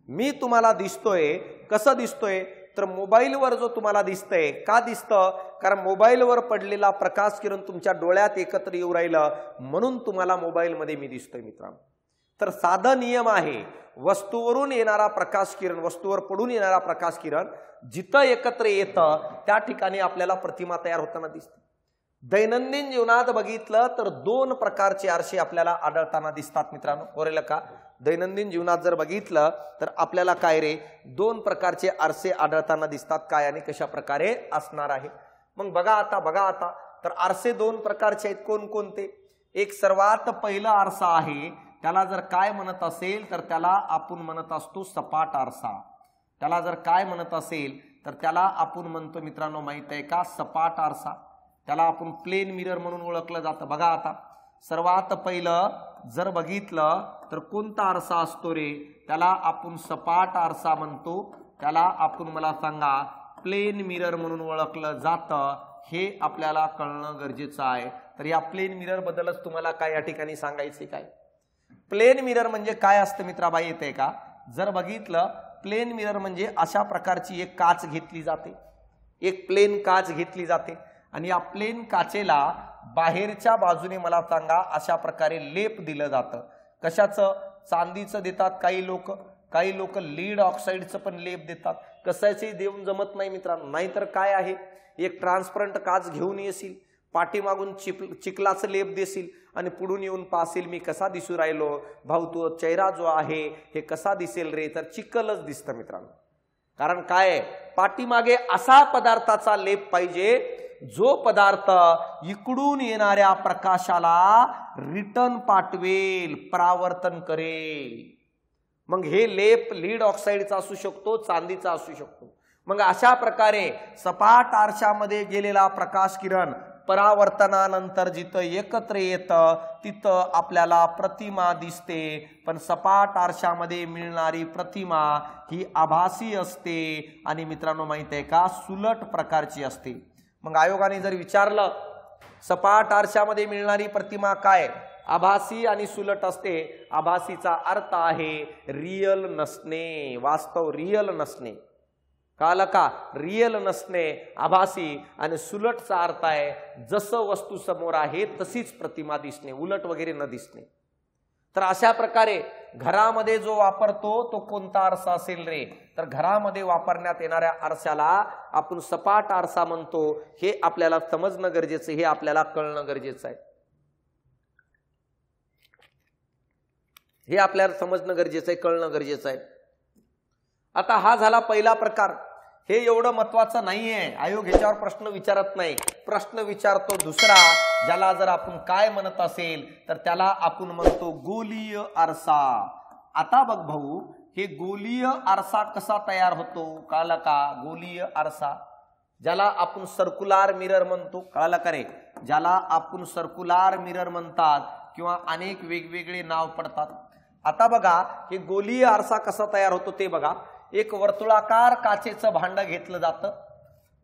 मी तुम्हाला दिसतोय, कसं दिसतोय तर मोबाईलवर जो तुम्हाला दिसतंय, का दिसतं, कारण मोबाईलवर पडलेला प्रकाश किरण तुमच्या डोळ्यात एकत्र येऊ राहिलं म्हणून तुम्हाला मोबाईलमध्ये मी दिसतोय मित्रांनो. तर साधा नियम आहे, वस्तूवरून येणारा प्रकाश किरण, वस्तूवर पडून येणारा प्रकाश किरण जिथं एकत्र येतं त्या ठिकाणी आपल्याला प्रतिमा तयार होताना दिसते. दैनंदिन जीवनात बघितलं तर 2 प्रकारचे आरसे आपल्याला आढळताना दिसतात मित्रांनो. बरोबर का, दैनंदिन जीवनात जर बघितलं तर आपल्याला काय रे, 2 प्रकारचे आरसे आढळताना दिसतात. काय आणि कशा प्रकारे असणार आहे. मग बघा आता तर आरसे दोन प्रकारचे आहेत. कोणकोणते? एक सर्वात पहिला आरसा आहे, त्याला जर काय म्हणत असेल तर त्याला आपण म्हणत असतो सपाट आरसा. त्याला जर काय म्हणत असेल तर त्याला आपण म्हणतो मित्रांनो माहित आहे का, सपाट आरसा. त्याला आपण प्लेन मिरर म्हणून ओळखलं जातं. बघा आता सर्वात पहिलं जर बघितलं तर कोणता आरसा असतो रे, त्याला आपण सपाट आरसा म्हणतो. त्याला आपण मला सांगा प्लेन मिरर म्हणून ओळखलं जातं. हे आपल्याला कळणं गरजेचं आहे. तर या प्लेन मिरर बद्दलच तुम्हाला काय या ठिकाणी सांगायचे काय. प्लेन मिरर म्हणजे काय असतं मित्राबाई येते का? जर बघितलं प्लेन मिरर म्हणजे अशा प्रकारची एक काच घेतली जाते, एक प्लेन काच घेतली जाते आणि या प्लेन काचेला बाहेरच्या बाजूने मला सांगा अशा प्रकारे लेप दिलं जातं. कशाचं? चांदीचं देतात काही लोक लीड ऑक्साईडचं पण लेप देतात. कशाचे देऊन जमत नाही मित्रांनो. नाहीतर काय आहे, एक ट्रान्सपरंट काच घेऊन येशील, पाठीमागून चिखलाचं लेप देशील आणि पुढून येऊन पाहशील मी कसा दिसू राहिलो, भाऊ तो चेहरा जो आहे हे कसा दिसेल रे, तर चिखलच दिसतं मित्रांनो. कारण काय, पाठीमागे असा पदार्थाचा लेप पाहिजे जो पदार्थ इकडून येणाऱ्या प्रकाशाला रिटर्न पाठवेल, परावर्तन करेल. मग हे लेप लीड ऑक्साईडचा असू शकतो, चांदीचा असू शकतो. मग अशा प्रकारे सपाट आरशामध्ये गेलेला प्रकाश किरण परावर्तनानंतर जिथं एकत्र येतं तिथं आपल्याला प्रतिमा दिसते. पण सपाट आरशामध्ये मिळणारी प्रतिमा ही आभासी असते आणि मित्रांनो माहित आहे का, सुलट प्रकारची असते. मग आयोगाने जर विचारलं सपाट आरशामध्ये मिळणारी प्रतिमा काय, आभासी आणि सुलट असते. आभासीचा अर्थ आहे रियल नसणे, वास्तव रियल नसणे. कळलं का? रियल नसणे आभासी, आणि सुलटचा अर्थ आहे जसं वस्तू समोर आहे तशीच प्रतिमा दिसणे, उलट वगैरे न दिसणे. तर अशा प्रकारे घरामध्ये जो वापरतो तो कोणता आरसा असेल रे, तर घरामध्ये वापरण्यात येणाऱ्या आरशाला आपण सपाट आरसा म्हणतो. हे आपल्याला समजणं गरजेचं, हे आपल्याला कळणं गरजेचं आहे. हे आपल्याला समजणं गरजेचं आहे, कळणं गरजेचं आहे. आता हा झाला पहिला प्रकार. हे एवढं महत्वाचं नाहीये, आयोग ह्याच्यावर प्रश्न विचारत नाही. प्रश्न विचारतो दुसरा, ज्याला जर आपण काय म्हणत असेल तर त्याला आपण म्हणतो गोलीय आरसा. आता बघ भाऊ, हे गोलीय आरसा कसा तयार होतो कळलं का? गोलीय आरसा ज्याला आपण सर्क्युलर मिरर म्हणतो, कळलं का रे? ज्याला आपण सर्क्युलर मिरर म्हणतात किंवा अनेक वेगवेगळे नाव पडतात. आता बघा हे गोलीय आरसा कसा तयार होतो ते बघा. एक वर्तुळाकार काचेचं भांड घेतलं जातं,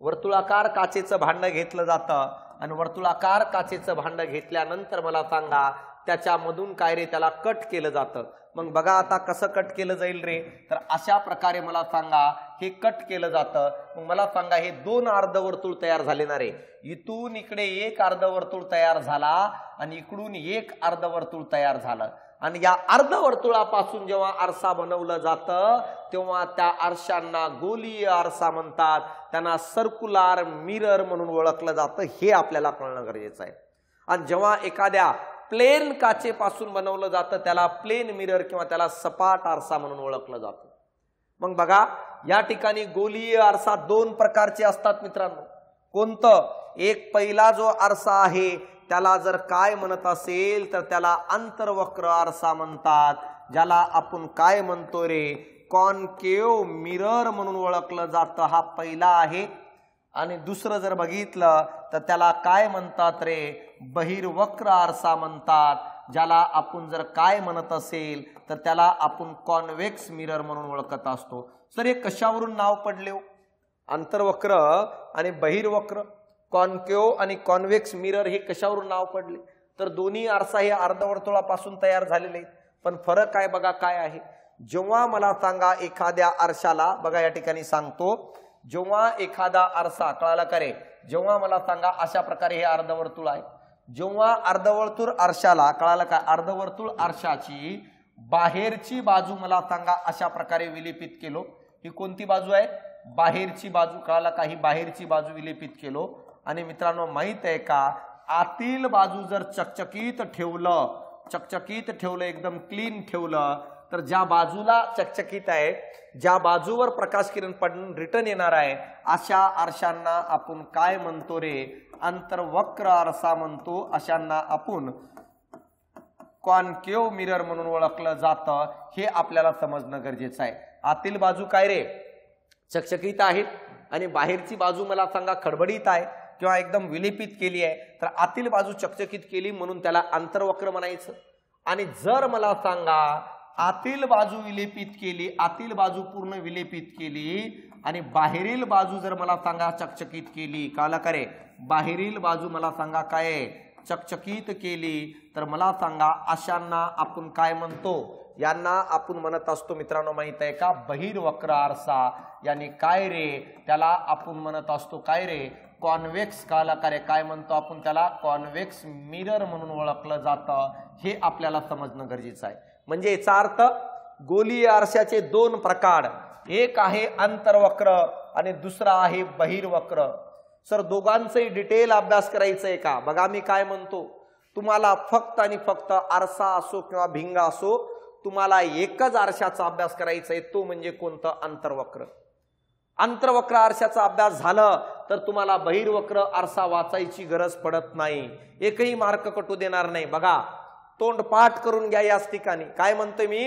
वर्तुळाकार काचेचं भांड घेतलं जातं आणि वर्तुळाकार काचेचं भांड घेतल्यानंतर मला सांगा त्याच्यामधून काय रे, त्याला कट केलं जातं. मग बघा आता कसं कट केलं जाईल रे, तर अशा प्रकारे मला सांगा हे कट केलं जातं. मग मला सांगा हे दोन अर्धवर्तुळ तयार झाले ना रे. इथून इकडे एक अर्धवर्तुळ तयार झाला आणि इकडून एक अर्धवर्तुळ तयार झालं. आणि या अर्धवर्तुळापासून जेव्हा आरसा बनवलं जातं तेव्हा त्या आरशांना गोलीय आरसा म्हणतात. त्यांना सर्क्युलर मिरर म्हणून ओळखलं जातं. हे आपल्याला कळणं गरजेचं आहे. आणि जेव्हा एखाद्या प्लेन काचेपासून बनवलं जातं त्याला प्लेन मिरर किंवा त्याला सपाट आरसा म्हणून ओळखलं जातं. मग बघा या ठिकाणी गोलीय आरसा दोन प्रकारचे असतात मित्रांनो. कोणतं? एक पहिला जो आरसा आहे त्याला जर काय म्हणत असेल तर त्याला अंतर्वक्र आरसा म्हणतात. ज्याला आपण काय म्हणतो रे, कॉन्केव मिरर म्हणून ओळखलं जातं. हा पहिला आहे. आणि दुसरं जर बघितलं तर त्याला काय म्हणतात रे, बहिर्वक्र आरसा म्हणतात. ज्याला आपण जर काय म्हणत असेल तर त्याला आपण कॉन्व्हेक्स मिरर म्हणून ओळखत असतो. सर हे कशावरून नाव पडले हो? अंतर्वक्र आणि बहिर्वक्र, कॉन्केव आणि कॉन्व्हेक्स मिरर हे कशावरून नाव पडले? तर दोन्ही आरसा हे अर्धवर्तुळापासून तयार झालेले आहेत. पण फरक आहे बघा काय आहे. जेव्हा मला सांगा एखाद्या आरशाला, बघा या ठिकाणी सांगतो, जेव्हा एखादा आरसा, कळाला का रे, जेव्हा मला सांगा अशा प्रकारे हे अर्धवर्तुळ आहे. जेव्हा अर्धवर्तुळ आरशाला, कळालं का, अर्धवर्तुळ आरशाची बाहेरची बाजू मला सांगा अशा प्रकारे विलेपित केलो. ही कोणती बाजू आहे? बाहेरची बाजू. कळाला का? ही बाहेरची बाजू विलेपित केलो. आणि मित्रांनो माहित आहे का, आतील बाजू जर चकचकीत ठेवलं, एकदम क्लीन ठेवलं तर ज्या बाजूला चकचकीत आहे, ज्या बाजूवर प्रकाश किरण पडून रिटर्न येणार आहे, अशा आरशांना आपण काय म्हणतो रे? अंतर्वक्र आरसा म्हणतो. अशांना आपण कॉन्केव मिरर म्हणून ओळखलं जातं. हे आपल्याला समजणं गरजेचं आहे. आतील बाजू काय रे? चकचकीत आहेत आणि बाहेरची बाजू मला सांगा खडबडीत आहे किंवा एकदम विलेपित केली आहे. तर आतील बाजू चकचकीत केली म्हणून त्याला अंतर्वक्र म्हणायचं. आणि जर मला सांगा आतील बाजू विलेपित केली, आतील बाजू पूर्ण विलेपित केली आणि बाहेरील बाजू जर मला सांगा चकचकीत केली, कळलं का रे? बाहेरील बाजू मला सांगा काय चकचकीत केली, तर मला सांगा अशांना आपण काय म्हणतो? यांना आपण म्हणत असतो मित्रांनो माहित आहे का? बहिर्वक्र आरसा. यानी काय रे? त्याला आपण म्हणत असतो काय रे? कॉन्व्हेक्स. कळलं का रे? काय म्हणतो आपण त्याला? कॉन्व्हेक्स मिरर म्हणून ओळखलं जातं. हे आपल्याला समजणं गरजेचं आहे. म्हणजे याचा अर्थ गोलीय आरशाचे दोन प्रकार, एक आहे अंतर्वक्र आणि दुसरा आहे बहिर्वक्र. सर दोघांचाही डिटेल अभ्यास करायचा आहे का? बघा मी काय म्हणतो, तुम्हाला फक्त आणि फक्त आरसा असो किंवा भिंगा असो, तुम्हाला एकच आरशाचा अभ्यास करायचा आहे, तो म्हणजे कोणतं? अंतर्वक्र. अंतर्वक्र आरशाचा अभ्यास झालं तर तुम्हाला बहिर्वक्र आरसा वाचायची गरज पडत नाही. एकही मार्क कटू देणार नाही. बघा तोंड पाठ करून घ्या याच ठिकाणी. काय म्हणतोय मी?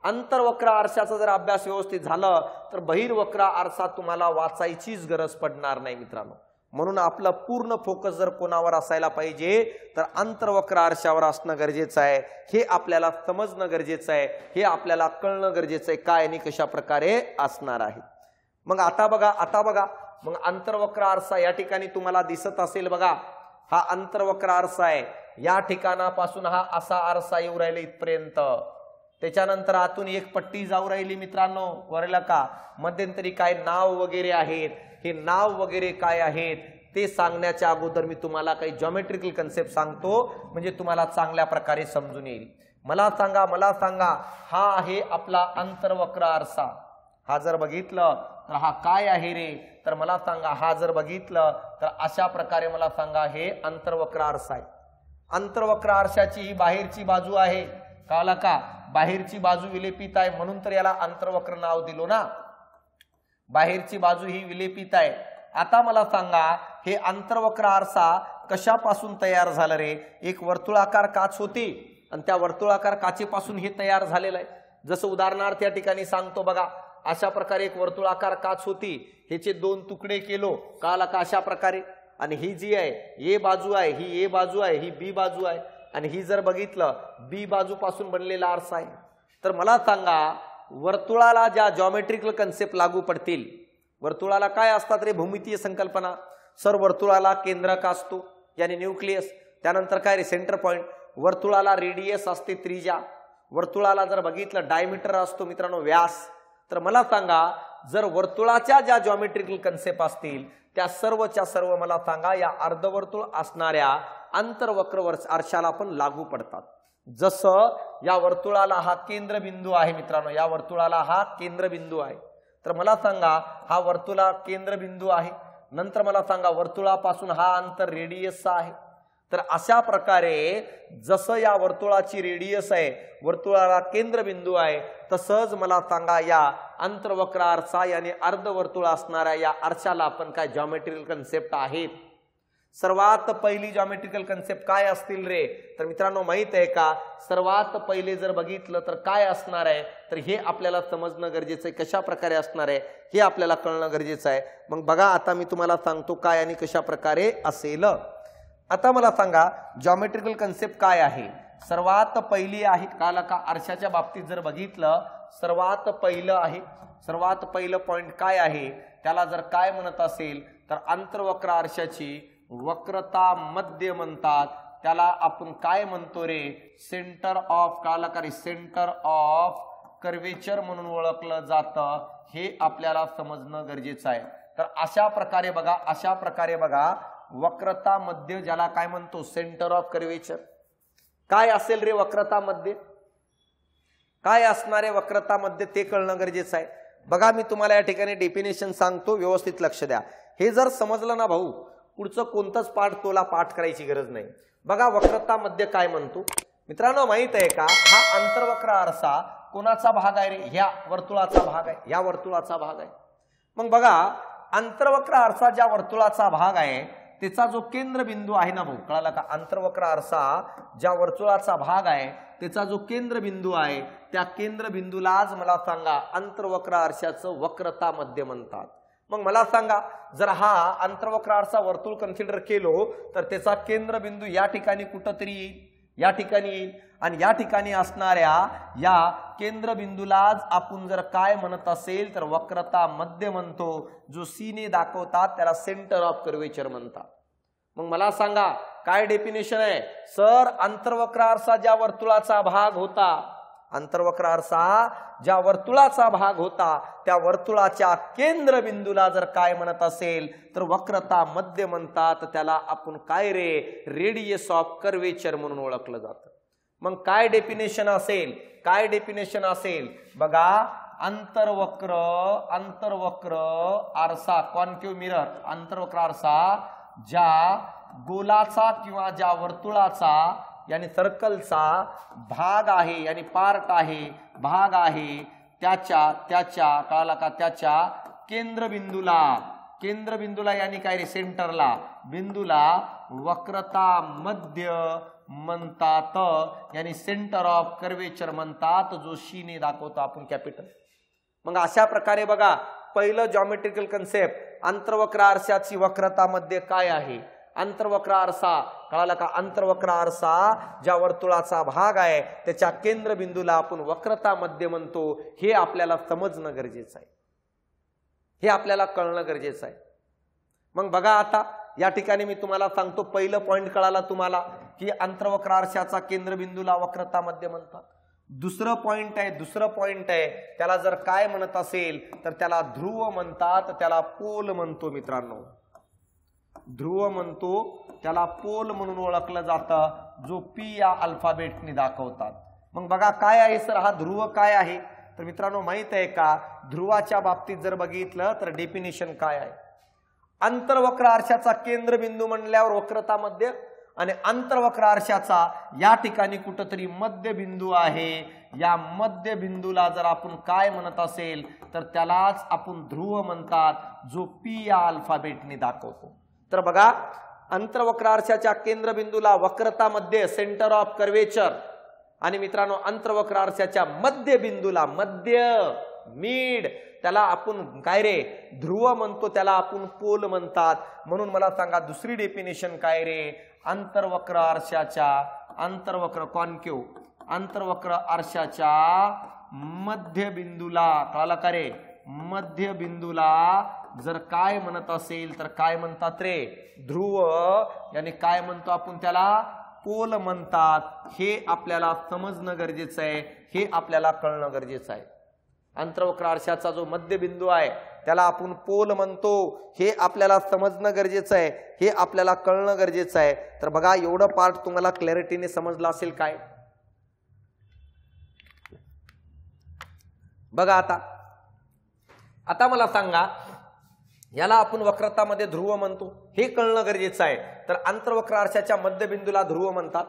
अंतर्वक्र आरशाचा जर अभ्यास व्यवस्थित झालं तर बहिर्वक्र आरसा तुम्हाला वाचायचीच गरज पडणार नाही मित्रांनो. म्हणून आपलं पूर्ण फोकस जर कोणावर असायला पाहिजे तर अंतर्वक्र आरशावर असणं गरजेचं आहे. हे आपल्याला समजणं गरजेचं आहे. हे आपल्याला कळणं गरजेचं आहे काय आणि कशा प्रकारे असणार आहे. मग आता बघा मग अंतर्वक्र आरसा या ठिकाणी तुम्हाला दिसत असेल. बघा हा अंतर्वक्र आरसा आहे. या ठिकाणापासून हा असा आरसा येऊ राहिला इथपर्यंत. त्याच्यानंतर आतून एक पट्टी जाऊ राहिली मित्रांनो, वरला का? मध्यंतरी काय नाव वगैरे आहेत. हे नाव वगैरे काय आहेत ते सांगण्याच्या अगोदर मी तुम्हाला काही जॉमेट्रिकल कन्सेप्ट सांगतो, म्हणजे तुम्हाला चांगल्या प्रकारे समजून येईल. मला सांगा हा आहे आपला अंतर्वक्र आरसा. हा जर बघितलं तर हा काय आहे रे? तर मला सांगा हा जर बघितलं तर अशा प्रकारे मला सांगा हे अंतर्वक्र आरसा आहे. अंतर्वक्र आरशाची ही बाहेरची बाजू आहे. कळलं का? बाहेरची बाजू विलेपित आहे म्हणून तर याला अंतर्वक्र नाव दिलो ना. बाहेरची बाजू ही विलेपित आहे. आता मला सांगा हे अंतर्वक्र आरसा कशापासून तयार झालं रे? एक वर्तुळाकार काच होती आणि त्या वर्तुळाकार काचेपासून हे तयार झालेलं आहे. जसं उदाहरणार्थ या ठिकाणी सांगतो बघा, अशा प्रकारे एक वर्तुळाकार काच होती. ह्याचे दोन तुकडे केलो, कळलं का? अशा प्रकारे. आणि ही जी आहे ए बाजू आहे, ही ए बाजू आहे, ही बी बाजू आहे. आणि ही जर बघितलं बी बाजूपासून बनलेला आरसा आहे. तर मला सांगा वर्तुळाला ज्या जॉमेट्रिकल कन्सेप्ट लागू पडतील, वर्तुळाला काय असतात रे? भूमितीय संकल्पना. सर वर्तुळाला केंद्रक असतो यानी न्यूक्लियस. त्यानंतर काय रे? Centre point. वर्तुळाला रेडियस असते, त्रिज्या. वर्तुळाला जर बघितलं डायमीटर असतो मित्रांनो, व्यास. तर मला सांगा जर वर्तुळाच्या ज्या जॉमेट्रिकल कन्सेप्ट असतील त्या सर्वच्या सर्व मला सांगा या अर्धवर्तुळ असणाऱ्या अंतर्वक्र आरशाला पण लागू पडतात. जसं या वर्तुळाला हा केंद्रबिंदू आहे मित्रांनो, या वर्तुळाला हा केंद्रबिंदू आहे. तर मला सांगा हा वर्तुळा केंद्रबिंदू आहे. नंतर मला सांगा वर्तुळापासून हा अंतर रेडियसचा आहे. तर अशा प्रकारे जसं या वर्तुळाची रेडियस आहे, वर्तुळाला केंद्रबिंदू आहे, तसंच मला सांगा या अंतर्वक्र आरसा यानी अर्धवर्तुळ असणाऱ्या या आरशाला आपण काय जॉमेट्रिकल कन्सेप्ट आहेत. सर्वात पहिली जॉमेट्रिकल कन्सेप्ट काय असतील रे? तर मित्रांनो माहित आहे का? सर्वात पहिले जर बघितलं तर काय असणार आहे, तर हे आपल्याला समजणं गरजेचं आहे. कशा प्रकारे असणार आहे हे आपल्याला कळणं गरजेचं आहे. मग बघा आता मी तुम्हाला सांगतो काय आणि कशा प्रकारे असेल. आता मला सांगा जॉमेट्रिकल कन्सेप्ट काय आहे. सर्वात पहिली आहे काला का आरशाच्या बाबतीत जर बघितलं सर्वात पहिलं आहे, सर्वात पहिलं पॉइंट काय आहे त्याला जर काय म्हणत असेल तर अंतर्वक्र आरशाची वक्रता मध्य म्हणतात. त्याला आपण काय म्हणतो रे? सेंटर ऑफ काला का रे? सेंटर ऑफ कर्वेचर म्हणून ओळखलं जातं. हे आपल्याला समजणं गरजेचं आहे. तर अशा प्रकारे बघा, अशा प्रकारे बघा वक्रता मध्य ज्याला काय म्हणतो? Centre of curvature. काय असेल रे वक्रता मध्य? काय असणारे वक्रता मध्य ते कळणं गरजेचं आहे. बघा मी तुम्हाला या ठिकाणी डेफिनेशन सांगतो, व्यवस्थित लक्ष द्या. हे जर समजलं ना भाऊ, पुढचं कोणतंच पाठ तुला पाठ करायची गरज नाही. बघा वक्रता मध्य काय म्हणतो मित्रांनो माहित आहे का? हा अंतर्वक्र आरसा कोणाचा भाग आहे रे? ह्या वर्तुळाचा भाग आहे, ह्या वर्तुळाचा भाग आहे. मग बघा अंतर्वक्र आरसा ज्या वर्तुळाचा भाग आहे त्याचा जो केंद्रबिंदू आहे ना भाऊ, कळाला का? अंतर्वक्र आरसा ज्या वर्तुळाचा भाग आहे त्याचा जो केंद्रबिंदू आहे त्या केंद्रबिंदूलाच मला सांगा अंतर्वक्र आरशाचं वक्रता मध्य म्हणतात. मग मला सांगा जर हा अंतर्वक्र आरसा वर्तुळ कन्सिडर केलो तर त्याचा केंद्रबिंदू या ठिकाणी कुठंतरी येईल, या ठिकाणी येईल. आणि या ठिकाणी असणाऱ्या या केंद्रबिंदूलाच आपण जर काय म्हणत असेल तर वक्रता मध्य म्हणतो. जो सीने दाखवतात त्याला सेंटर ऑफ कर्वेचर म्हणतात. मग मला सांगा काय डेफिनेशन आहे? सर अंतर्वक्र आरसा ज्या वर्तुळाचा भाग होता, अंतर्वक्र आरसा ज्या वर्तुळाचा भाग होता त्या वर्तुळाच्या केंद्रबिंदूला जर काय म्हणत असेल तर वक्रता मध्य म्हणतात. त्याला आपण काय रे? रेडियस ऑफ कर्वेचर म्हणून ओळखलं जातं. मग काय डेफिनेशन असेल? काय डेफिनेशन असेल बघा, अंतर्वक्र आरसा कॉन्केव्ह मिरर, अंतर्वक्र आरसा ज्या गोलाचा किंवा ज्या वर्तुळाचा यानी सर्कलचा भाग आहे यानी पार्ट आहे, भाग आहे त्याच्या कळाला का? त्याच्या केंद्रबिंदूला यानी काय रे? सेंटरला बिंदूला वक्रता मध्य म्हणतात, यानी सेंटर ऑफ कर्वेचर म्हणतात. जो शीने दाखवतो आपण कॅपिटल. मग अशा प्रकारे बघा पहिलं जॉमेट्रिकल कन्सेप्ट अंतर्वक्र आरशाची वक्रता मध्य काय आहे? अंतर्वक्र आरसा कळाला का? अंतर्वक्र आरसा ज्या वर्तुळाचा भाग आहे त्याच्या केंद्रबिंदूला आपण वक्रता मध्य म्हणतो. हे आपल्याला समजणं गरजेचं आहे, हे आपल्याला कळणं गरजेचं आहे. मग बघा आता या ठिकाणी मी तुम्हाला सांगतो पहिलं पॉइंट कळाला तुम्हाला की अंतर्वक्र आरशाचा केंद्रबिंदूला वक्रता मध्य म्हणतात. दुसरं पॉइंट आहे त्याला जर काय म्हणत असेल तर त्याला ध्रुव म्हणतात, त्याला पोल म्हणतो मित्रांनो. ध्रुव म्हणतो, त्याला पोल म्हणून ओळखलं जातं, जो पी या अल्फाबेटने दाखवतात. मग बघा काय आहे सर हा ध्रुव काय आहे? तर मित्रांनो माहित आहे का ध्रुवाच्या बाबतीत जर बघितलं तर डेफिनेशन काय आहे? अंतर्वक्र आरशाचा केंद्रबिंदू म्हणल्यावर वक्रता मध्य आणि अंतर्वक्र आरशाचा या ठिकाणी कुठंतरी मध्यबिंदू आहे. या मध्यबिंदूला जर आपण काय म्हणत असेल तर त्यालाच आपण ध्रुव म्हणतात, जो पी या अल्फाबेटने दाखवतो. तर बघा अंतर्वक्र आरशाच्या केंद्रबिंदूला वक्रता मध्य सेंटर ऑफ कर्वेचर आणि मित्रांनो अंतर्वक्र आरशाच्या मध्यबिंदूला मिड त्याला आपण काय रे? ध्रुव म्हणतो, त्याला आपण पोल म्हणतात. म्हणून मला सांगा दुसरी डेफिनेशन काय रे? अंतर्वक्र आरशाच्या अंतर्वक्र आरशाच्या मध्यबिंदूला कळाला का रे? मध्यबिंदूला जर काय म्हणत असेल तर काय म्हणतात रे? ध्रुव. यानी काय म्हणतो आपण त्याला? पोल म्हणतात. हे आपल्याला समजणं गरजेचं आहे, हे आपल्याला कळणं गरजेचं आहे. अंतर्वक्र आरशाचा जो मध्यबिंदू आहे त्याला आपण पोल म्हणतो, हे आपल्याला समजणं गरजेचं आहे, हे आपल्याला कळणं गरजेचं आहे. तर बघा एवढं पार्ट तुम्हाला क्लॅरिटीने समजलं असेल काय? बघा आता मला सांगा याला आपण वक्रतामध्ये ध्रुव म्हणतो, हे कळणं गरजेचं आहे. तर अंतर्वक्र आरशाच्या मध्यबिंदूला ध्रुव म्हणतात.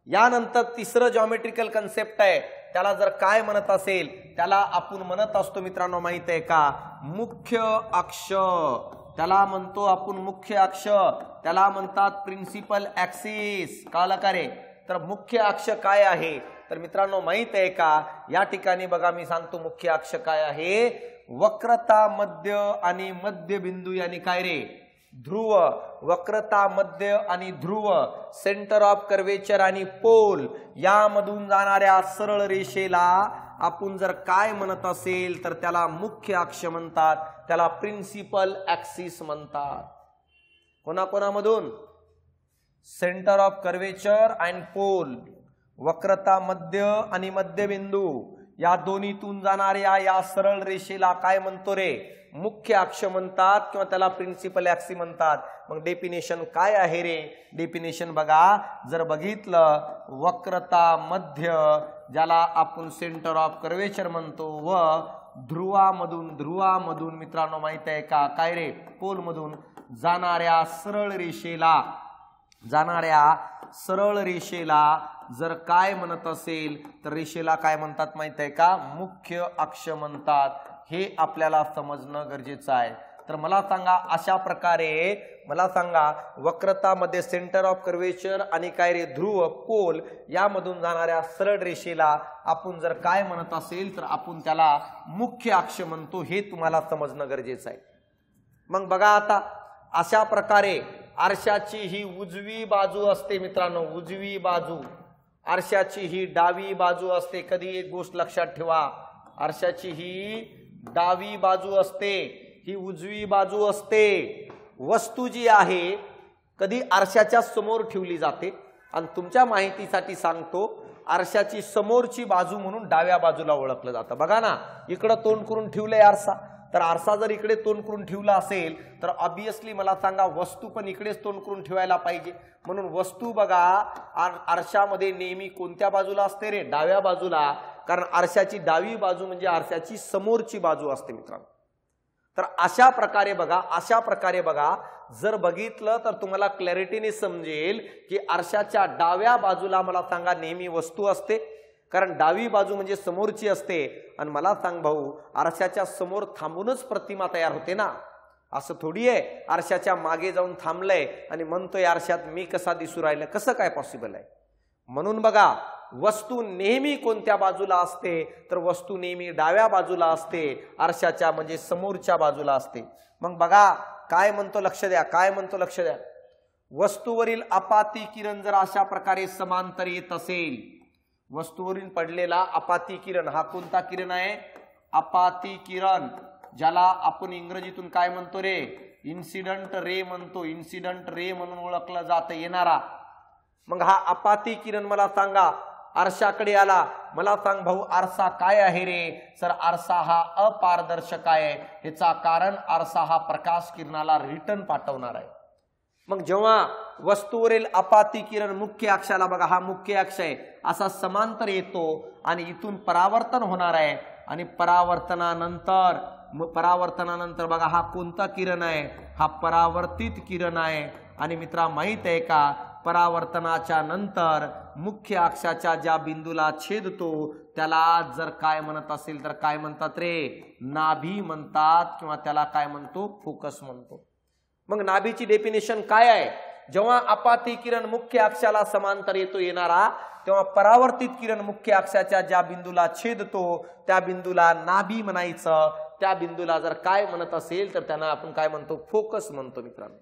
यानंतर तिसरं जॉमेट्रिकल कन्सेप्ट आहे, त्याला जर काय म्हणत असेल त्याला आपण म्हणत असतो मित्रांनो माहित आहे का? मुख्य अक्ष. त्याला म्हणतो आपण मुख्य अक्ष, त्याला म्हणतात प्रिन्सिपल ऍक्सिस. कळलं का रे? तर मुख्य अक्ष काय आहे तर मित्रांनो माहित आहे का? या ठिकाणी बघा मी सांगतो मुख्य अक्ष काय आहे? वक्रता मध्य आणि मध्यबिंदू यानी काय रे? ध्रुव. वक्रता मध्य आणि ध्रुव, सेंटर ऑफ कर्वेचर आणि पोल यामधून जाणाऱ्या सरळ रेषेला आपण जर काय म्हणत असेल तर त्याला मुख्य अक्ष म्हणतात, त्याला प्रिन्सिपल ऍक्सिस म्हणतात. कोणाकोणामधून? Centre of curvature and pole, वक्रता मध्य आणि मध्यबिंदू या दोन्हीतून जाणाऱ्या या सरळ रेषेला काय म्हणतो रे? मुख्य अक्ष म्हणतात किंवा त्याला प्रिन्सिपल ऍक्सिस म्हणतात. मग डेफिनेशन काय आहे रे? डेफिनेशन बघा जर बघितलं, वक्रता मध्य ज्याला आपण सेंटर ऑफ कर्वेचर म्हणतो व ध्रुवामधून मित्रांनो माहित आहे का काय रे? पोल मधून जाणाऱ्या सरळ रेषेला जाणाऱ्या सरळ रेषेला जर काय म्हणत असेल तर रेषेला काय म्हणतात माहित आहे का? मुख्य अक्ष म्हणतात. हे आपल्याला समजणं गरजेचं आहे. तर मला सांगा, अशा प्रकारे मला सांगा, वक्रतामध्ये सेंटर ऑफ कर्वेचर आणि काय रे, ध्रुव पोल यामधून जाणाऱ्या सरळ रेषेला आपण जर काय म्हणत असेल तर आपण त्याला मुख्य अक्ष म्हणतो. हे तुम्हाला समजणं गरजेचं आहे. मग बघा आता, अशा प्रकारे आरशाची ही उजवी बाजू असते मित्रांनो, उजवी बाजू. आरशाची ही डावी बाजू असते. कधी एक गोष्ट लक्षात ठेवा, आरशाची ही डावी बाजू असते, ही उजवी बाजू असते. वस्तू जी आहे कधी आरशाच्या समोर ठेवली जाते, आणि तुमच्या माहितीसाठी सांगतो, आरशाची समोरची बाजू म्हणून डाव्या बाजूला ओळखलं जातं. बघा ना, इकडं तोंड करून ठेवलंय आरसा, तर आरसा जर इकडे तोंड करून ठेवला असेल तर ऑब्विसली मला सांगा वस्तू पण इकडेच तोंड करून ठेवायला पाहिजे. म्हणून वस्तू बघा आरशामध्ये नेहमी कोणत्या बाजूला असते रे? डाव्या बाजूला. कारण आरशाची डावी बाजू म्हणजे आरशाची समोरची बाजू असते मित्रांनो. तर अशा प्रकारे बघा, जर बघितलं तर तुम्हाला क्लॅरिटीने समजेल की आरशाच्या डाव्या बाजूला मला सांगा नेहमी वस्तू असते, कारण डावी बाजू म्हणजे समोरची असते. आणि मला सांग भाऊ, आरशाच्या समोर थांबूनच प्रतिमा तयार होते ना. असं थोडी आहे आरशाच्या मागे जाऊन थांबलंय आणि म्हणतोय आरशात मी कसा दिसू राहिलं, कसं काय पॉसिबल आहे? म्हणून बघा, वस्तू नेहमी कोणत्या बाजूला असते तर वस्तू नेहमी डाव्या बाजूला असते, आरशाच्या म्हणजे समोरच्या बाजूला असते. मग बघा काय म्हणतो, लक्ष द्या, काय म्हणतो लक्ष द्या. वस्तूवरील अपाती किरण जर अशा प्रकारे समांतर येत असेल, वस्तूवरील पडलेला अपाती किरण हा कोणता किरण आहे? अपाती किरण, ज्याला आपण इंग्रजीतून काय म्हणतो रे? इन्सिडंट रे म्हणतो. इन्सिडंट रे म्हणून ओळखलं जातं, येणारा. मग हा अपाती किरण मला सांगा आरशाकडे आला. मला सांग भाऊ, आरसा काय आहे रे? सर, आरसा हा अपारदर्शक आहे. ह्याचा कारण आरसा हा प्रकाश किरणाला रिटर्न पाठवणार आहे. मग जेव्हा वस्तूवरील अपाती किरण मुख्य अक्षाला, बघा हा मुख्य अक्ष आहे, असा समांतर येतो आणि इथून परावर्तन होणार आहे. आणि परावर्तनानंतर बघा हा कोणता किरण आहे? हा परावर्तित किरण आहे. आणि मित्रा माहित आहे का, परावर्तनाच्या नंतर मुख्य अक्षाच्या ज्या बिंदूला छेदतो त्याला जर काय म्हणत असेल तर काय म्हणतात रे? नाभी म्हणतात, किंवा त्याला काय म्हणतो? फोकस म्हणतो. मग नाभीची डेफिनेशन काय आहे? जेव्हा अपाती किरण मुख्य अक्षाला समांतर येणारा, तेव्हा परावर्तित किरण मुख्य अक्षाच्या ज्या बिंदूला छेदतो त्या बिंदूला नाभी म्हणायचं. त्या बिंदूला जर काय म्हणत असेल तर त्यांना आपण काय म्हणतो? फोकस म्हणतो मित्रांनो.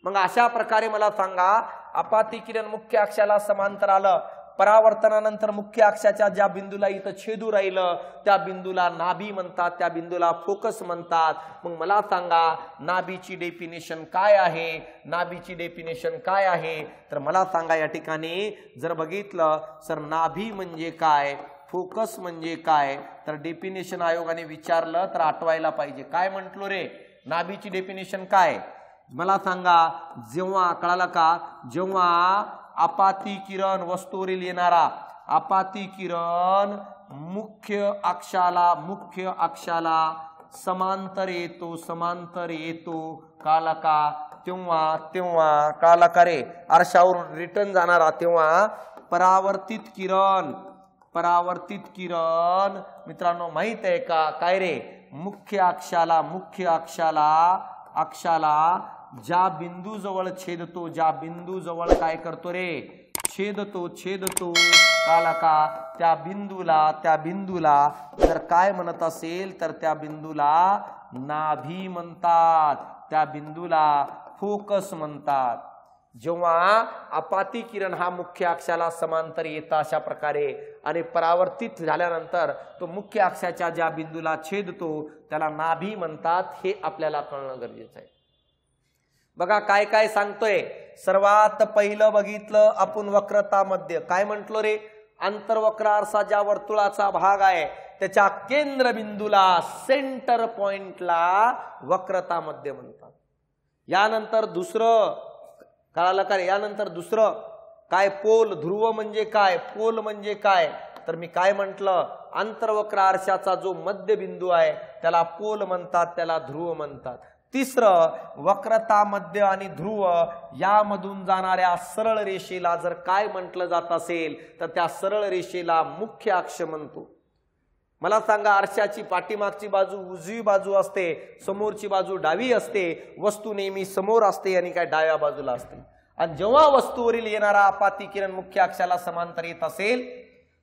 मग अशा प्रकारे मला सांगा, अपाती किरण मुख्य अक्षाला समांतर आलं, परावर्तनानंतर मुख्य अक्षाच्या ज्या बिंदूला इथं छेदू राहिलं त्या बिंदूला नाभी म्हणतात, त्या बिंदूला फोकस म्हणतात. मग मला सांगा नाभीची डेफिनेशन काय आहे? नाभीची डेफिनेशन काय आहे? तर मला सांगा, या ठिकाणी जर बघितलं सर, नाभी म्हणजे काय, फोकस म्हणजे काय, तर डेफिनेशन आयोगाने विचारलं तर आठवायला पाहिजे. काय म्हटलो रे? नाभीची डेफिनेशन काय? मला सांगा, जेव्हा कळालं का, जेव्हा अपाती किरण वस्तूवरील येणारा अपाती किरण मुख्य अक्षाला समांतर येतो काला का, तेव्हा काला का रे, आरशावरून रिटर्न जाणारा, तेव्हा परावर्तित किरण मित्रांनो माहित आहे का काय रे? मुख्य अक्षाला ज्या बिंदू जवळ छेदतो, ज्या बिंदू जवळ काय करतो रे? छेदतो काला का, त्या बिंदूला जर काय म्हणत असेल तर त्या बिंदूला नाभी म्हणतात, त्या बिंदूला फोकस म्हणतात. जेव्हा अपाती किरण हा मुख्य अक्षाला समांतर येतं अशा प्रकारे आणि परावर्तित झाल्यानंतर तो मुख्य अक्षाच्या ज्या बिंदूला छेदतो त्याला नाभी म्हणतात. हे आपल्याला कळणं गरजेचं आहे. बघा काय काय सांगतोय. सर्वात पहिलं बघितलं आपण वक्रतामध्ये काय म्हटलो रे? आंतरवक्र आरसा ज्या वर्तुळाचा भाग आहे त्याच्या केंद्रबिंदूला, सेंटर पॉइंटला वक्रता मध्य म्हणतात. यानंतर दुसरं कळालं का? यानंतर दुसरं काय? पोल. ध्रुव म्हणजे काय? पोल म्हणजे काय? तर मी काय म्हटलं, आंतरवक्र आरशाचा जो मध्यबिंदू आहे त्याला पोल म्हणतात, त्याला ध्रुव म्हणतात. तिसरं वक्रता, मध्य आणि ध्रुव यामधून जाणाऱ्या सरळ रेषेला जर काय म्हटलं जात असेल तर त्या सरळ रेषेला मुख्य अक्ष म्हणतो. मला सांगा, आरशाची पाठीमागची बाजू उजवी बाजू असते, समोरची बाजू डावी असते. वस्तू नेहमी समोर असते आणि काय डाव्या बाजूला असते. आणि जेव्हा वस्तूवरील येणारा आपाती किरण मुख्य अक्षाला समांतर येत असेल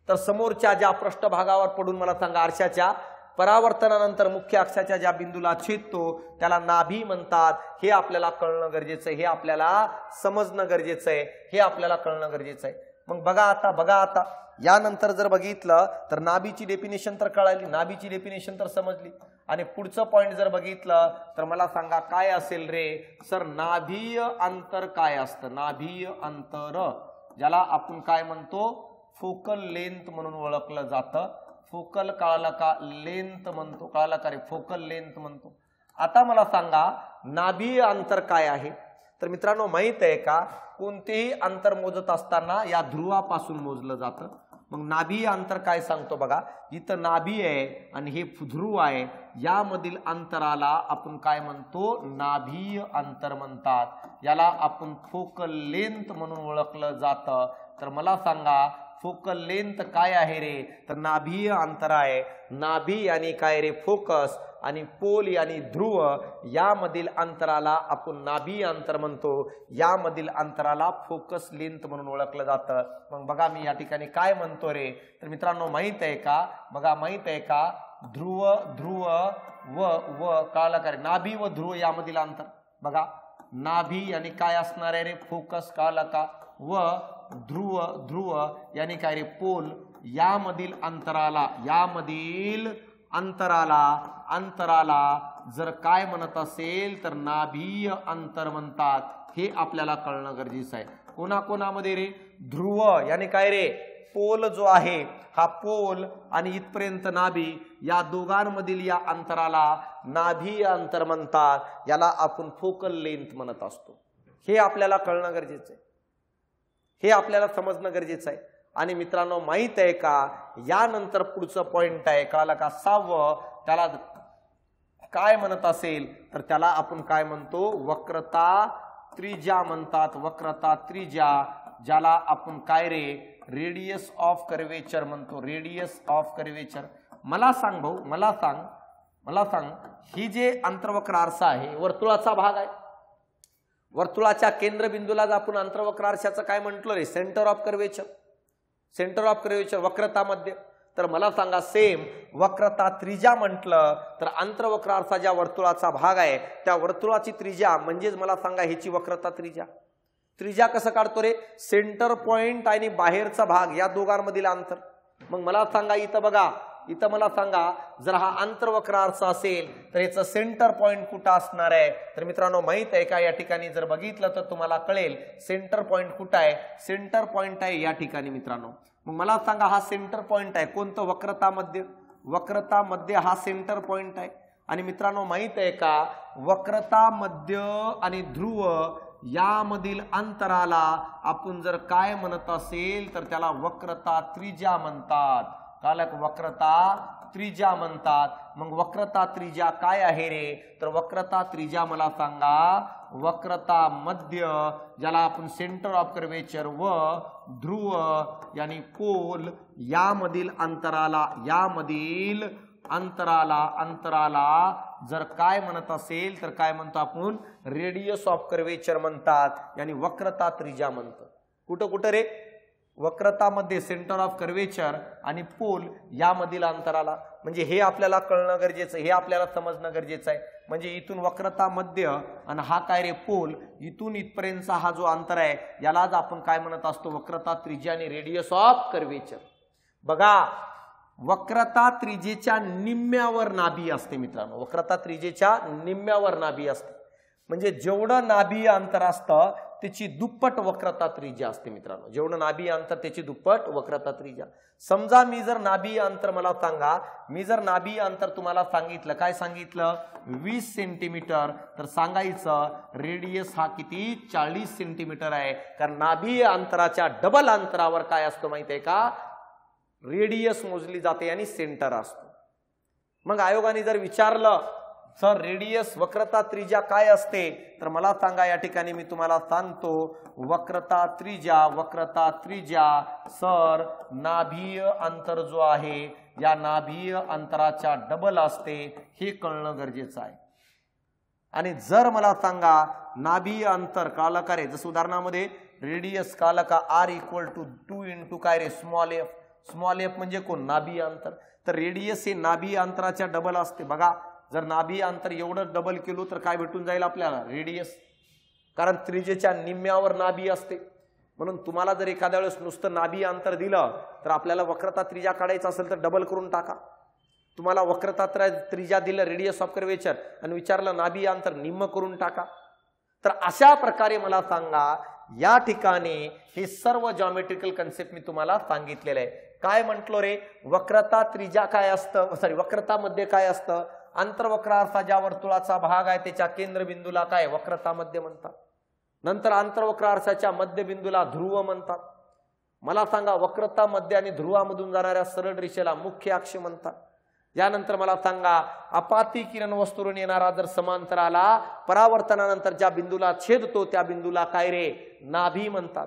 तर समोरच्या ज्या पृष्ठभागावर पडून मला सांगा आरशाच्या परावर्तनानंतर मुख्य अक्षाच्या ज्या बिंदूला छेदतो त्याला नाभी म्हणतात. हे आपल्याला कळणं गरजेचं आहे, हे आपल्याला समजणं गरजेचं आहे, हे आपल्याला कळणं गरजेचं आहे. मग बघा आता यानंतर जर बघितलं तर नाभीची डेफिनेशन तर कळाली, नाभीची डेफिनेशन तर समजली. आणि पुढचं पॉइंट जर बघितलं तर मला सांगा काय असेल रे सर? नाभीय अंतर काय असतं? नाभीय अंतर ज्याला आपण काय म्हणतो फोकल लेंथ म्हणून ओळखलं जातं. फोकल कळाला का? लेंथ म्हणतो. कळाला का रे? फोकल लेंथ म्हणतो. आता मला सांगा नाभीय अंतर काय आहे? तर मित्रांनो माहित आहे का, कोणतेही अंतर मोजत असताना या ध्रुवापासून मोजलं जातं. मग नाभीय अंतर काय सांगतो बघा, इथं नाभी आहे आणि हे ध्रुव आहे, यामधील अंतराला आपण काय म्हणतो? नाभीय अंतर म्हणतात. याला आपण फोकल लेंथ म्हणून ओळखलं जातं. तर मला सांगा फोकल लेंथ काय आहे रे? तर नाभीय अंतर आहे. नाभी आणि काय रे? फोकस. आणि पोल आणि ध्रुव यामधील अंतराला आपण नाभीय अंतर म्हणतो. यामधील अंतराला फोकस लेंथ म्हणून ओळखलं जातं. मग बघा मी या ठिकाणी काय म्हणतो रे? तर मित्रांनो माहित आहे का? बघा माहित आहे का? ध्रुव व कळालं का रे? नाभी व ध्रुव यामधील अंतर बघा. नाभी आणि काय असणार आहे रे? फोकस. कळालं का? व ध्रुव यानी काय रे? पोल. यामधील अंतराला जर काय म्हणत असेल तर नाभीय अंतर म्हणतात. हे आपल्याला कळणं गरजेचं आहे. कोणाकोणामध्ये रे? ध्रुव यानी काय रे? पोल जो आहे हा पोल आणि इथपर्यंत नाभी, या दोघांमधील या अंतराला नाभीय अंतर म्हणतात. याला आपण फोकल लेंथ म्हणत असतो. हे आपल्याला कळणं गरजेचं आहे, हे आपल्याला समजणं गरजेचं आहे. आणि मित्रांनो माहित आहे का, यानंतर पुढचं पॉइंट आहे कळाला का? 6वं. त्याला काय म्हणत असेल तर त्याला आपण काय म्हणतो? वक्रता त्रिज्या म्हणतात. वक्रता त्रिज्या ज्याला आपण काय रे? रेडियस ऑफ कर्वेचर म्हणतो. Radius of curvature. मला सांग भाऊ, मला सांग ही जे अंतर्वक्र आरसा आहे वर्तुळाचा भाग आहे. वर्तुळाच्या केंद्रबिंदूला आपण अंतर्वक्र आरशाचं काय म्हटलं रे? Centre of curvature. Centre of curvature वक्रता मध्य. तर मला सांगा सेम वक्रता त्रिज्या म्हटलं तर अंतर्वक्र आरसा ज्या वर्तुळाचा भाग आहे त्या वर्तुळाची त्रिज्या म्हणजेच मला सांगा ह्याची वक्रता त्रिज्या. त्रिज्या कसं काढतो रे? सेंटर पॉइंट आणि बाहेरचा भाग या दोघांमधील अंतर. मग मला सांगा इथं बघा, इथं मला सांगा जर हा अंतर्वक्र आरसा असेल तर याचं सेंटर पॉइंट कुठं असणार आहे? तर मित्रांनो माहित आहे का, या ठिकाणी जर बघितलं तर तुम्हाला कळेल सेंटर पॉइंट कुठं आहे. सेंटर पॉइंट आहे या ठिकाणी मित्रांनो. मग मला सांगा हा सेंटर पॉइंट आहे कोणतं? वक्रता मध्य. वक्रता मध्य हा सेंटर पॉइंट आहे. आणि मित्रांनो माहित आहे का, वक्रता मध्य आणि ध्रुव यामधील अंतराला आपण जर काय म्हणत असेल तर त्याला वक्रता त्रिज्या म्हणतात. कालक वक्रता त्रिज्या म्हणतात. मग वक्रता त्रिज्या काय आहे रे? तर वक्रता त्रिज्या मला सांगा वक्रता मध्य ज्याला आपण सेंटर ऑफ कर्वेचर व ध्रुव यानी पोल यामधील अंतराला जर काय म्हणत असेल तर काय म्हणतो आपण? रेडियस ऑफ कर्वेचर म्हणतात. यानी वक्रता त्रिज्या म्हणतात. कुठं रे? वक्रतामध्ये सेंटर ऑफ कर्वेचर आणि पोल यामधील अंतराला. म्हणजे हे आपल्याला कळणं गरजेचं, हे आपल्याला समजणं गरजेचं आहे. म्हणजे इथून वक्रता मध्य आणि हा काय रे? पोल. इथून इथपर्यंतचा हा जो अंतर आहे यालाच आपण काय म्हणत असतो? वक्रता त्रिज्या आणि रेडियस ऑफ कर्वेचर. बघा वक्रता त्रिज्येच्या निम्म्यावर नाभी असते मित्रांनो. वक्रता त्रिज्येच्या निम्म्यावर नाभी असते. म्हणजे जेवढं नाभीय अंतर असतं त्याची दुप्पट वक्रता त्रिज्या असते मित्रांनो. जेवढं नाभीय अंतर त्याची दुप्पट वक्रता त्रिज्या. समजा मी जर नाभीय अंतर मला सांगा, मी जर नाभीय अंतर तुम्हाला सांगितलं, काय सांगितलं? 20 सेंटीमीटर. तर सांगायचं रेडियस हा किती? 40 सेंटीमीटर आहे. कारण नाभीय अंतराच्या डबल अंतरावर काय असतं माहिती आहे का? रेडियस मोजली जाते आणि सेंटर असतो. मग आयोगाने जर विचारलं सर रेडियस वक्रता त्रिज्या काय असते, तर मला सांगा, या ठिकाणी मी तुम्हाला सांगतो वक्रता त्रिज्या सर नाभीय अंतर जो आहे या नाभीय अंतराच्या डबल असते, हे कळणं गरजेचं आहे. आणि जर मला सांगा नाभीय अंतर कळलं का रे, जसं उदाहरणामध्ये रेडियस कळलं का r = 2 × काय रे स्मॉल एफ म्हणजे कोण, नाभीय अंतर. तर रेडियस हे नाभीय अंतराच्या डबल असते. बघा जर नाभीय अंतर एवढं डबल केलो तर काय भेटून जाईल आपल्याला, रेडियस. कारण त्रिज्येच्या निम्म्यावर नाभी असते. म्हणून तुम्हाला जर एखाद्या वेळेस नुसतं नाभीय अंतर दिलं तर आपल्याला वक्रता त्रिज्या काढायचं असेल तर डबल करून टाका. तुम्हाला वक्रता त्रिज्या दिलं रेडियस ऑफ कर्वेचर आणि विचारलं नाभीय अंतर, निम्म करून टाका. तर अशा प्रकारे मला सांगा या ठिकाणी हे सर्व जॉमेट्रिकल कन्सेप्ट मी तुम्हाला सांगितलेलं आहे. काय म्हटलो रे, वक्रता त्रिज्या काय असतं, वक्रता मध्ये काय असतं, आंतरवक्रार्थ ज्या वर्तुळाचा भाग आहे त्याच्या केंद्रबिंदूला काय वक्रता मध्य म्हणतात. नंतर आंतरवक्रार्थाच्या मध्यबिंदूला ध्रुव म्हणतात. मला सांगा वक्रता मध्य आणि ध्रुवामधून जाणाऱ्या सरळ रेषेला मुख्य अक्ष म्हणतात. यानंतर मला सांगा अपाती किरण वस्तूवरून येणारा जर समांतराला परावर्तनानंतर ज्या बिंदूला छेदतो त्या बिंदूला काय रे, नाभी म्हणतात.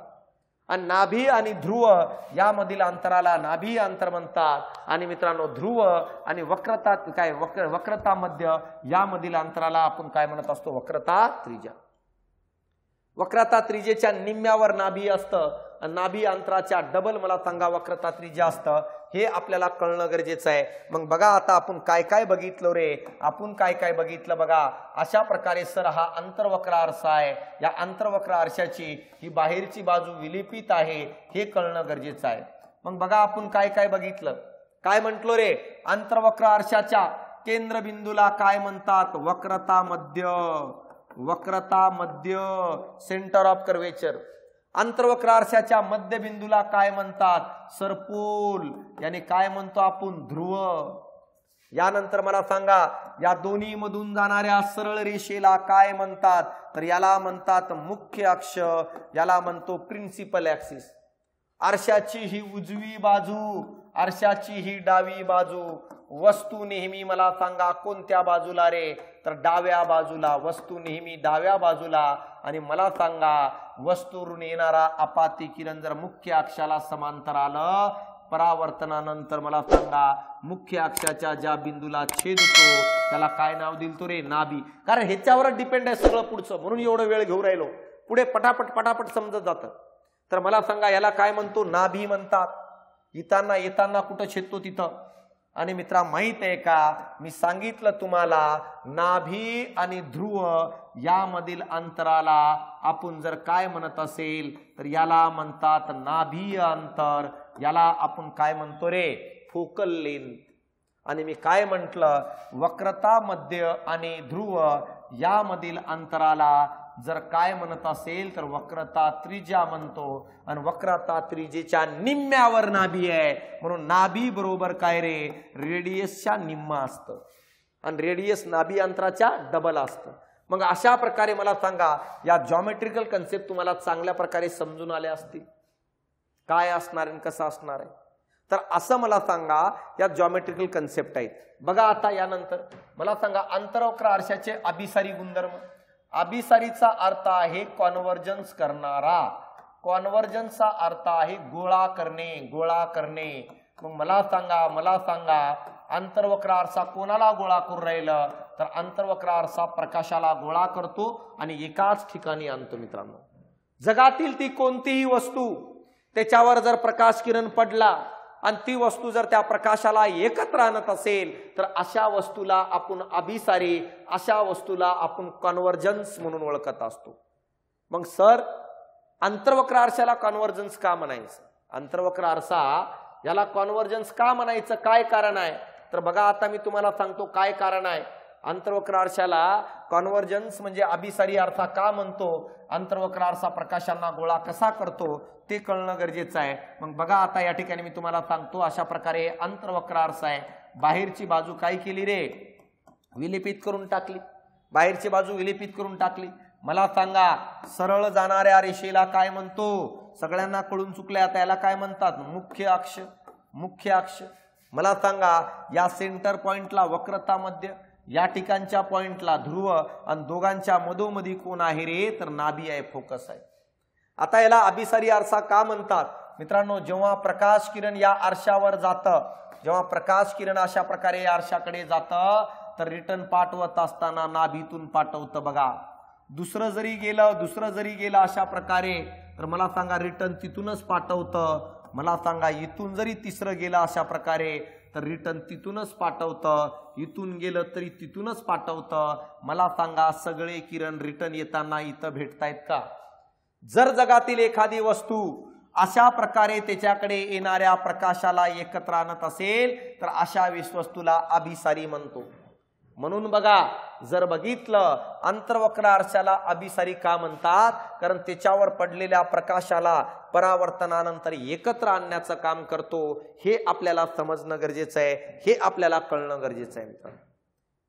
आणि नाभी आणि ध्रुव यामधील अंतराला नाभीय अंतर म्हणतात. आणि मित्रांनो ध्रुव आणि वक्रता काय वक्रता मध्य यामधील अंतराला आपण काय म्हणत असतो, वक्रता त्रिज्या. वक्रता त्रिज्येच्या निम्म्यावर नाभी असतं आणि नाभी अंतराच्या डबल मला सांगा वक्रता त्रिज्या असतं. हे आपल्याला कळणं गरजेचं आहे. मग बघा आता आपण काय काय बघितलं रे, आपण काय काय बघितलं बघा. अशा प्रकारे सर हा आंतरवक्र आरसा आहे. या आंतरवक्र आरशाची ही बाहेरची बाजू विलिपित आहे हे कळणं गरजेचं आहे. मग बघा आपण काय काय बघितलं. काय म्हटलो रे, आंतरवक्र आरशाच्या केंद्रबिंदूला काय म्हणतात, वक्रता मध्य सेंटर ऑफ कर्वेचर. आंतरवक्र आरशाच्या मध्यबिंदूला काय म्हणतात, सरपोल, याने काय म्हणतो आपण, ध्रुव. यानंतर मला सांगा या दोन्ही मधून जाणाऱ्या सरळ रेषेला काय म्हणतात, तर याला म्हणतात मुख्य अक्ष, याला म्हणतो प्रिन्सिपल ऍक्सिस. आरशाची ही उजवी बाजू, आरशाची ही डावी बाजू. वस्तू नेहमी मला सांगा कोणत्या बाजूला रे, तर डाव्या बाजूला. वस्तू नेहमी डाव्या बाजूला. आणि मला सांगा वस्तूवरून येणारा अपाती किरण जर मुख्य अक्षाला समांतर आलं, परावर्तनानंतर मला सांगा मुख्य अक्षाच्या ज्या बिंदूला छेदतो त्याला काय नाव दिलतो रे, नाभी. कारण ह्याच्यावर डिपेंड आहे सगळं पुढचं, म्हणून एवढं वेळ घेऊन राहिलो. पुढे पटापट समजत जातं. तर मला सांगा याला काय म्हणतो, नाभी म्हणतात. येताना कुठं छेदतो तिथं. आणि मित्रा माहित आहे का, मी सांगितलं तुम्हाला नाभी आणि ध्रुव यामधील अंतराला आपण जर काय म्हणत असेल तर याला म्हणतात नाभीय अंतर. याला आपण काय म्हणतो रे, फोकल लेंथ. आणि मी काय म्हटलं, वक्रता मध्य आणि ध्रुव यामधील अंतराला जर काय म्हणत असेल तर वक्रता त्रिज्या म्हणतो. आणि वक्रता त्रिज्येच्या निम्म्यावर नाभी आहे, म्हणून नाभी बरोबर काय रे, रेडियसच्या निम्मा असतं. आणि रेडियस नाभी अंतराच्या डबल असतं. मग अशा प्रकारे मला सांगा या जॉमेट्रिकल कन्सेप्ट तुम्हाला चांगल्या प्रकारे समजून आले असतील, काय असणार आणि कसं असणार आहे. तर असं मला सांगा या जॉमेट्रिकल कन्सेप्ट आहेत. बघा आता यानंतर मला सांगा आंतरवक्र आरशाचे अभिसारी गुणधर्म. अभिसारीचा अर्थ आहे कॉन्व्हर्जन्स करणारा. कॉन्व्हर्जन्सचा अर्थ आहे गोळा करणे. मग मला सांगा आंतरवक्र आरसा कोणाला गोळा करून राहिलं, तर आंतरवक्र आरसा प्रकाशाला गोळा करतो आणि एकाच ठिकाणी आणतो. मित्रांनो जगातील ती कोणतीही वस्तू त्याच्यावर जर प्रकाश किरण पडला आणि ती वस्तू जर त्या प्रकाशाला एकत्र आणत असेल तर अशा वस्तूला आपण अभिसारी, अशा वस्तूला आपण कॉन्व्हर्जन्स म्हणून ओळखत असतो. मग सर आंतरवक्र आरशाला कॉन्व्हर्जन्स का म्हणायचं, आंतरवक्र आरसा याला कॉन्व्हर्जन्स का म्हणायचं, काय कारण आहे. तर बघा आता मी तुम्हाला सांगतो काय कारण आहे. आंतरवक्र आरशाला कॉन्व्हर्जन्स म्हणजे अभिसारी आरसा का म्हणतो, आंतरवक्र आरसा प्रकाशांना गोळा कसा करतो ते कळणं गरजेचं आहे. मग बघा आता या ठिकाणी मी तुम्हाला सांगतो अशा प्रकारे आंतरवक्र आरसा आहे. बाहेरची बाजू काय केली रे, विलिपित करून टाकली. बाहेरची बाजू विलिपित करून टाकली. मला सांगा सरळ जाणाऱ्या रेषेला काय म्हणतो, सगळ्यांना कळून चुकले आता, याला काय म्हणतात, मुख्य अक्ष. मला सांगा या सेंटर पॉइंटला वक्रता मध्य, या ठिकाणच्या पॉइंटला ध्रुव आणि दोघांच्या मधोमधी कोण आहे रे, तर नाभी आहे, फोकस आहे. आता याला अभिसारी आरसा का म्हणतात मित्रांनो? जेव्हा प्रकाश किरण या आरशावर जातं, जेव्हा प्रकाश किरण अशा प्रकारे या आरशाकडे जातं, तर रिटर्न पाठवत असताना नाभीतून पाठवतं बघा. दुसरं जरी गेलं अशा प्रकारे, तर मला सांगा रिटर्न तिथूनच पाठवतं. मला सांगा इथून जरी तिसरं गेलं अशा प्रकारे, तर रिटर्न तिथूनच पाठवतं. इथून गेलं तरी तिथूनच पाठवतं. मला सांगा सगळे किरण रिटर्न येताना इथं भेटतायत का? जर जगातील एखादी वस्तू अशा प्रकारे त्याच्याकडे येणाऱ्या प्रकाशाला एकत्र आणत असेल, तर अशा वस्तूला अभिसारी म्हणतो. म्हणून बघा, जर बघितलं अंतर्वक्र आरशाला अभिसारी का म्हणतात? कारण त्याच्यावर पडलेल्या प्रकाशाला परावर्तनानंतर एकत्र आणण्याचं काम करतो. हे आपल्याला समजणं गरजेचं आहे, हे आपल्याला कळणं गरजेचं आहे मित्रांनो.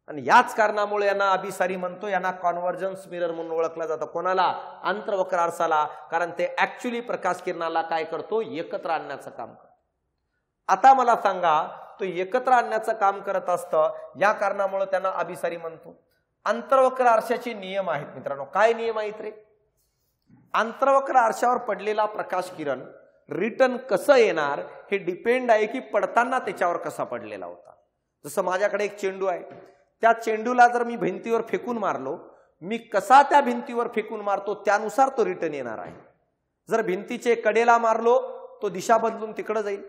आणि याच कारणामुळे यांना अभिसारी म्हणतो. यांना कॉन्व्हर्जन्स मिरर म्हणून ओळखलं जातं. कोणाला? अंतर्वक्र आरशाला. कारण ते ऍक्च्युअली प्रकाश किरणाला काय करतो? एकत्र आणण्याचं काम करतो. आता मला सांगा, तो एकत्र आणण्याचं काम करत असतं, या कारणामुळे त्यांना अभिसारी म्हणतो. अंतर्वक्र आरशाचे नियम आहेत मित्रांनो. काय नियम आहेत रे? अंतर्वक्र आरशावर पडलेला प्रकाश किरण रिटर्न कसं येणार हे डिपेंड आहे की पडताना त्याच्यावर कसा पडलेला होता. जसं माझ्याकडे एक चेंडू आहे, त्या चेंडूला जर मी भिंतीवर फेकून मारलो, मी कसा त्या भिंतीवर फेकून मारतो त्यानुसार तो रिटर्न येणार आहे. जर भिंतीचे कडेला मारलो तो दिशा बदलून तिकडे जाईल,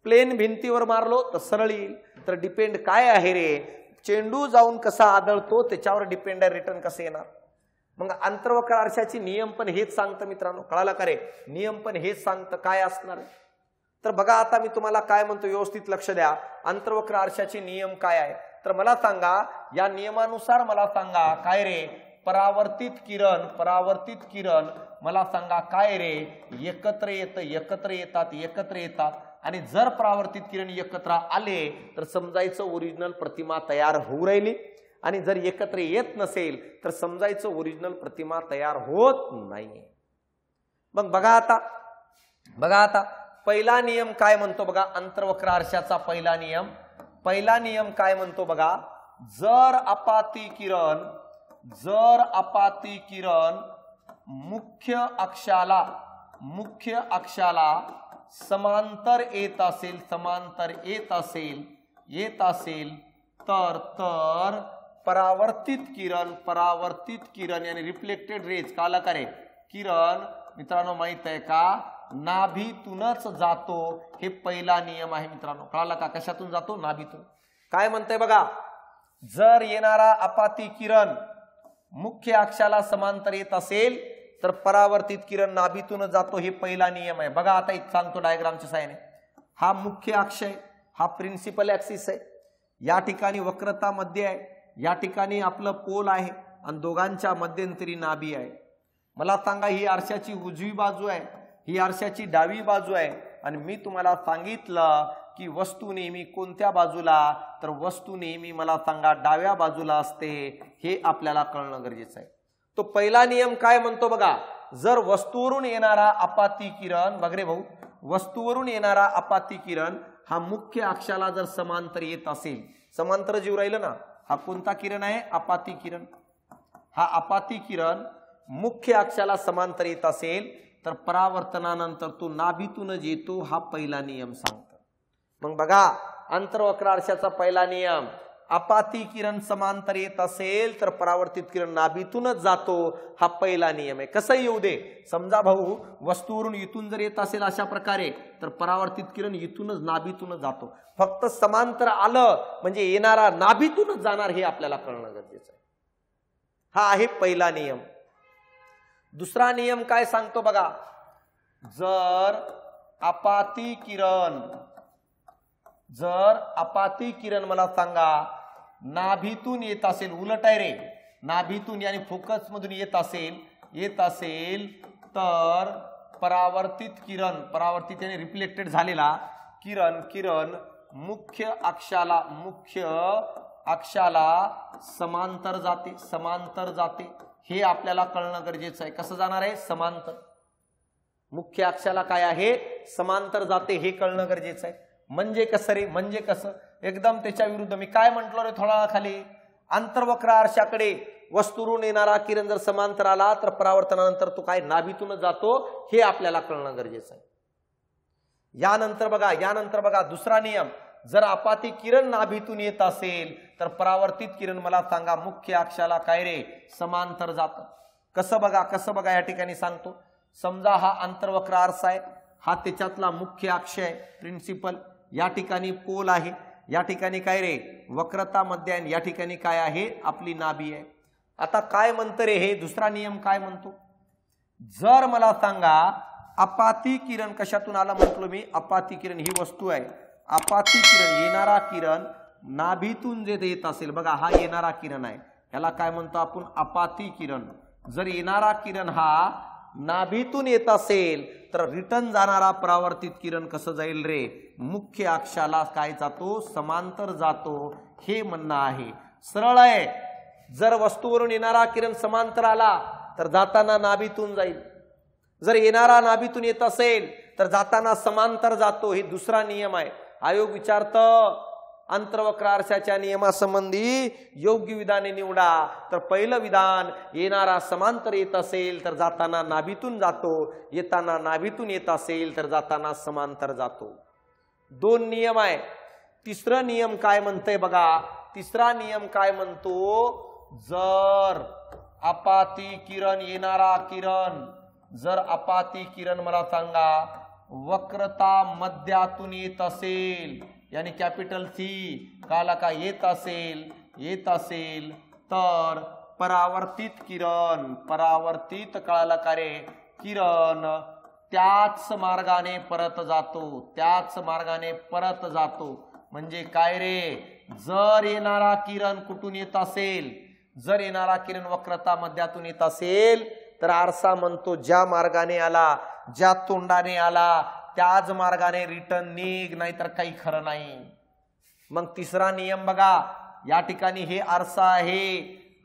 प्लेन भिंतीवर मारलो तर सरळ येईल. तर डिपेंड काय आहे रे? चेंडू जाऊन कसा आदळतो त्याच्यावर डिपेंड आहे रिटर्न कसं येणार. मग अंतर्वक्र आरशाची नियम पण हेच सांगतं मित्रांनो. कळालं का रे? नियम पण हेच सांगतं काय असणार. तर बघा, आता मी तुम्हाला काय म्हणतो व्यवस्थित लक्ष द्या. अंतर्वक्र आरशाचे नियम काय आहे तर मला सांगा, या नियमानुसार मला सांगा काय रे? परावर्तित किरण मला सांगा काय रे? एकत्र येतात. आणि जर परावर्तित किरण एकत्र आले तर समजायचं ओरिजिनल प्रतिमा तयार होऊ राहिली, आणि जर एकत्र येत नसेल तर समजायचं ओरिजिनल प्रतिमा तयार होत नाही. मग बघा आता पहिला नियम काय म्हणतो बघा. अंतर्वक्र आरशाचा पहिला नियम काय म्हणतो बघा. जर अपाती किरण मुख्य अक्षाला समांतर येत असेल तर परावर्तित किरण यानी रिफ्लेक्टेड रेज काला करे किरण मित्रांनो माहित आहे का? नाभीतूनच जातो. हे पहिला नियम आहे मित्रांनो. कळाला का? कशातून जातो? नाभीतून. काय म्हणतंय बघा, जर येणारा अपाती किरण मुख्य अक्षाला समांतर येत असेल तर परावर्तित किरण नाभीतून जातो. हे पहिला नियम आहे. बघा आता इथं सांगतो डायग्रामच्या साहाय्याने. हा मुख्य अक्ष आहे, हा प्रिन्सिपल ऍक्सिस आहे. या ठिकाणी वक्रता मध्य आहे, या ठिकाणी आपलं पोल आहे, आणि दोघांच्या मध्यंतरी नाभी आहे. मला सांगा, ही आरशाची उजवी बाजू आहे, ही आरशाची डावी बाजू आहे. आणि मी तुम्हाला सांगितलं की वस्तू नेहमी कोणत्या बाजूला, तर वस्तू नेहमी मला सांगा डाव्या बाजूला असते. हे आपल्याला कळणं गरजेचं आहे. तो पहिला नियम काय म्हणतो बघा. जर वस्तूवरून येणारा अपाती किरण, बघ रे भाऊ, वस्तूवरून येणारा अपाती किरण हा मुख्य अक्षाला जर समांतर येत असेल, समांतर जीव राहिलं ना, हा कोणता किरण आहे? अपाती किरण. हा अपाती किरण मुख्य अक्षाला समांतर येत असेल तर परावर्तनानंतर तो नाभीतूनच येतो. हा पहिला नियम सांगतो. मग बघा, अंतर्वक्र आरशाचा पहिला नियम, अपाती किरण समांतर येत असेल तर परावर्तित किरण नाभीतूनच जातो. हा पहिला नियम आहे. कसं येऊ दे, समजा भाऊ वस्तूवरून इथून जर येत असेल अशा प्रकारे तर परावर्तित किरण इथूनच नाभीतूनच जातो. फक्त समांतर आलं म्हणजे येणारा नाभीतूनच जाणार, हे आपल्याला कळणं गरजेचं आहे. हा आहे पहिला नियम. दुसरा नियम काय सांगतो बघा. जर अपाती किरण मला सांगा नाभीतून येत असेल, उलट आहे रे, नाभीतून यानी फोकस मधून येत असेल तर परावर्तित यानी रिफ्लेक्टेड झालेला किरण मुख्य अक्षाला समांतर जाते. हे आपल्याला कळणं गरजेचं आहे. कसं जाणार आहे? समांतर. मुख्य अक्षाला काय आहे? समांतर जाते. हे कळणं गरजेचं आहे. म्हणजे कसं रे? म्हणजे कसं? एकदम त्याच्या विरुद्ध. मी काय म्हंटलो रे थोडा खाली, आंतरवक्र आरशाकडे वस्तूवरून येणारा किरण जर समांतर आला तर परावर्तनानंतर तो काय नाभीतूनच जातो, हे आपल्याला कळणं गरजेचं आहे. यानंतर बघा दुसरा नियम, जर आपाती किरण नाभीतून येत असेल तर परावर्तित किरण मला सांगा मुख्य अक्षाला काय रे समांतर जातं. कसं बघा या ठिकाणी सांगतो. समजा हा आंतरवक्र आरसा आहे, हा त्याच्यातला मुख्य अक्ष आहे प्रिन्सिपल, या ठिकाणी पोल आहे, या ठिकाणी काय रे वक्रता मध्य आहे, या ठिकाणी काय आहे आपली नाभी आहे. आता काय म्हणतं रे हे दुसरा नियम काय म्हणतो, जर मला सांगा अपाती किरण कशातून आला म्हटलो मी, अपाती किरण ही वस्तू आहे, अपाती किरण येणारा किरण नाभीतून जे येत असेल बघा, हा येणारा किरण आहे, याला काय म्हणतो आपण अपाती किरण. जर येणारा किरण हा नाभीतून येत असेल तर रिटर्न जाणारा परावर्तित किरण कसं जाईल रे मुख्य अक्षाला काय जातो समांतर जातो, हे म्हणणं आहे. सरळ आहे. जर वस्तूवरून येणारा किरण समांतर आला तर जाताना नाभीतून जाईल, जर येणारा नाभीतून येत असेल तर जाताना समांतर जातो, हे दुसरा नियम आहे. आयोग विचारतं अंतर्वक्र आरशाच्या नियमासंबंधी योग्य विधाने निवडा, तर पहिलं विधान येणारा समांतर येत असेल तर जाताना नाभीतून जातो, येताना नाभीतून येत असेल तर जाताना समांतर जातो. दोन नियम आहे. तिसरा नियम काय म्हणतंय बघा, तिसरा नियम काय म्हणतो, जर अपाती किरण येणारा किरण, जर अपाती किरण मला सांगा वक्रता मध्यातून येत असेल, यानी कॅपिटल सी काला का येत असेल तर परावर्तित किरण, परावर्तित कळाला का रे किरण त्याच मार्गाने परत जातो, म्हणजे काय रे, जर येणारा किरण कुठून येत असेल, जर येणारा किरण वक्रता मध्यातून येत असेल तर आरसा म्हणतो ज्या मार्गाने आला, ज्या तोंडाने आला त्याच मार्गाने रिटर्न निघ, नाहीतर काही खरं नाही. मग तिसरा नियम बघा, या ठिकाणी हे आरसा आहे,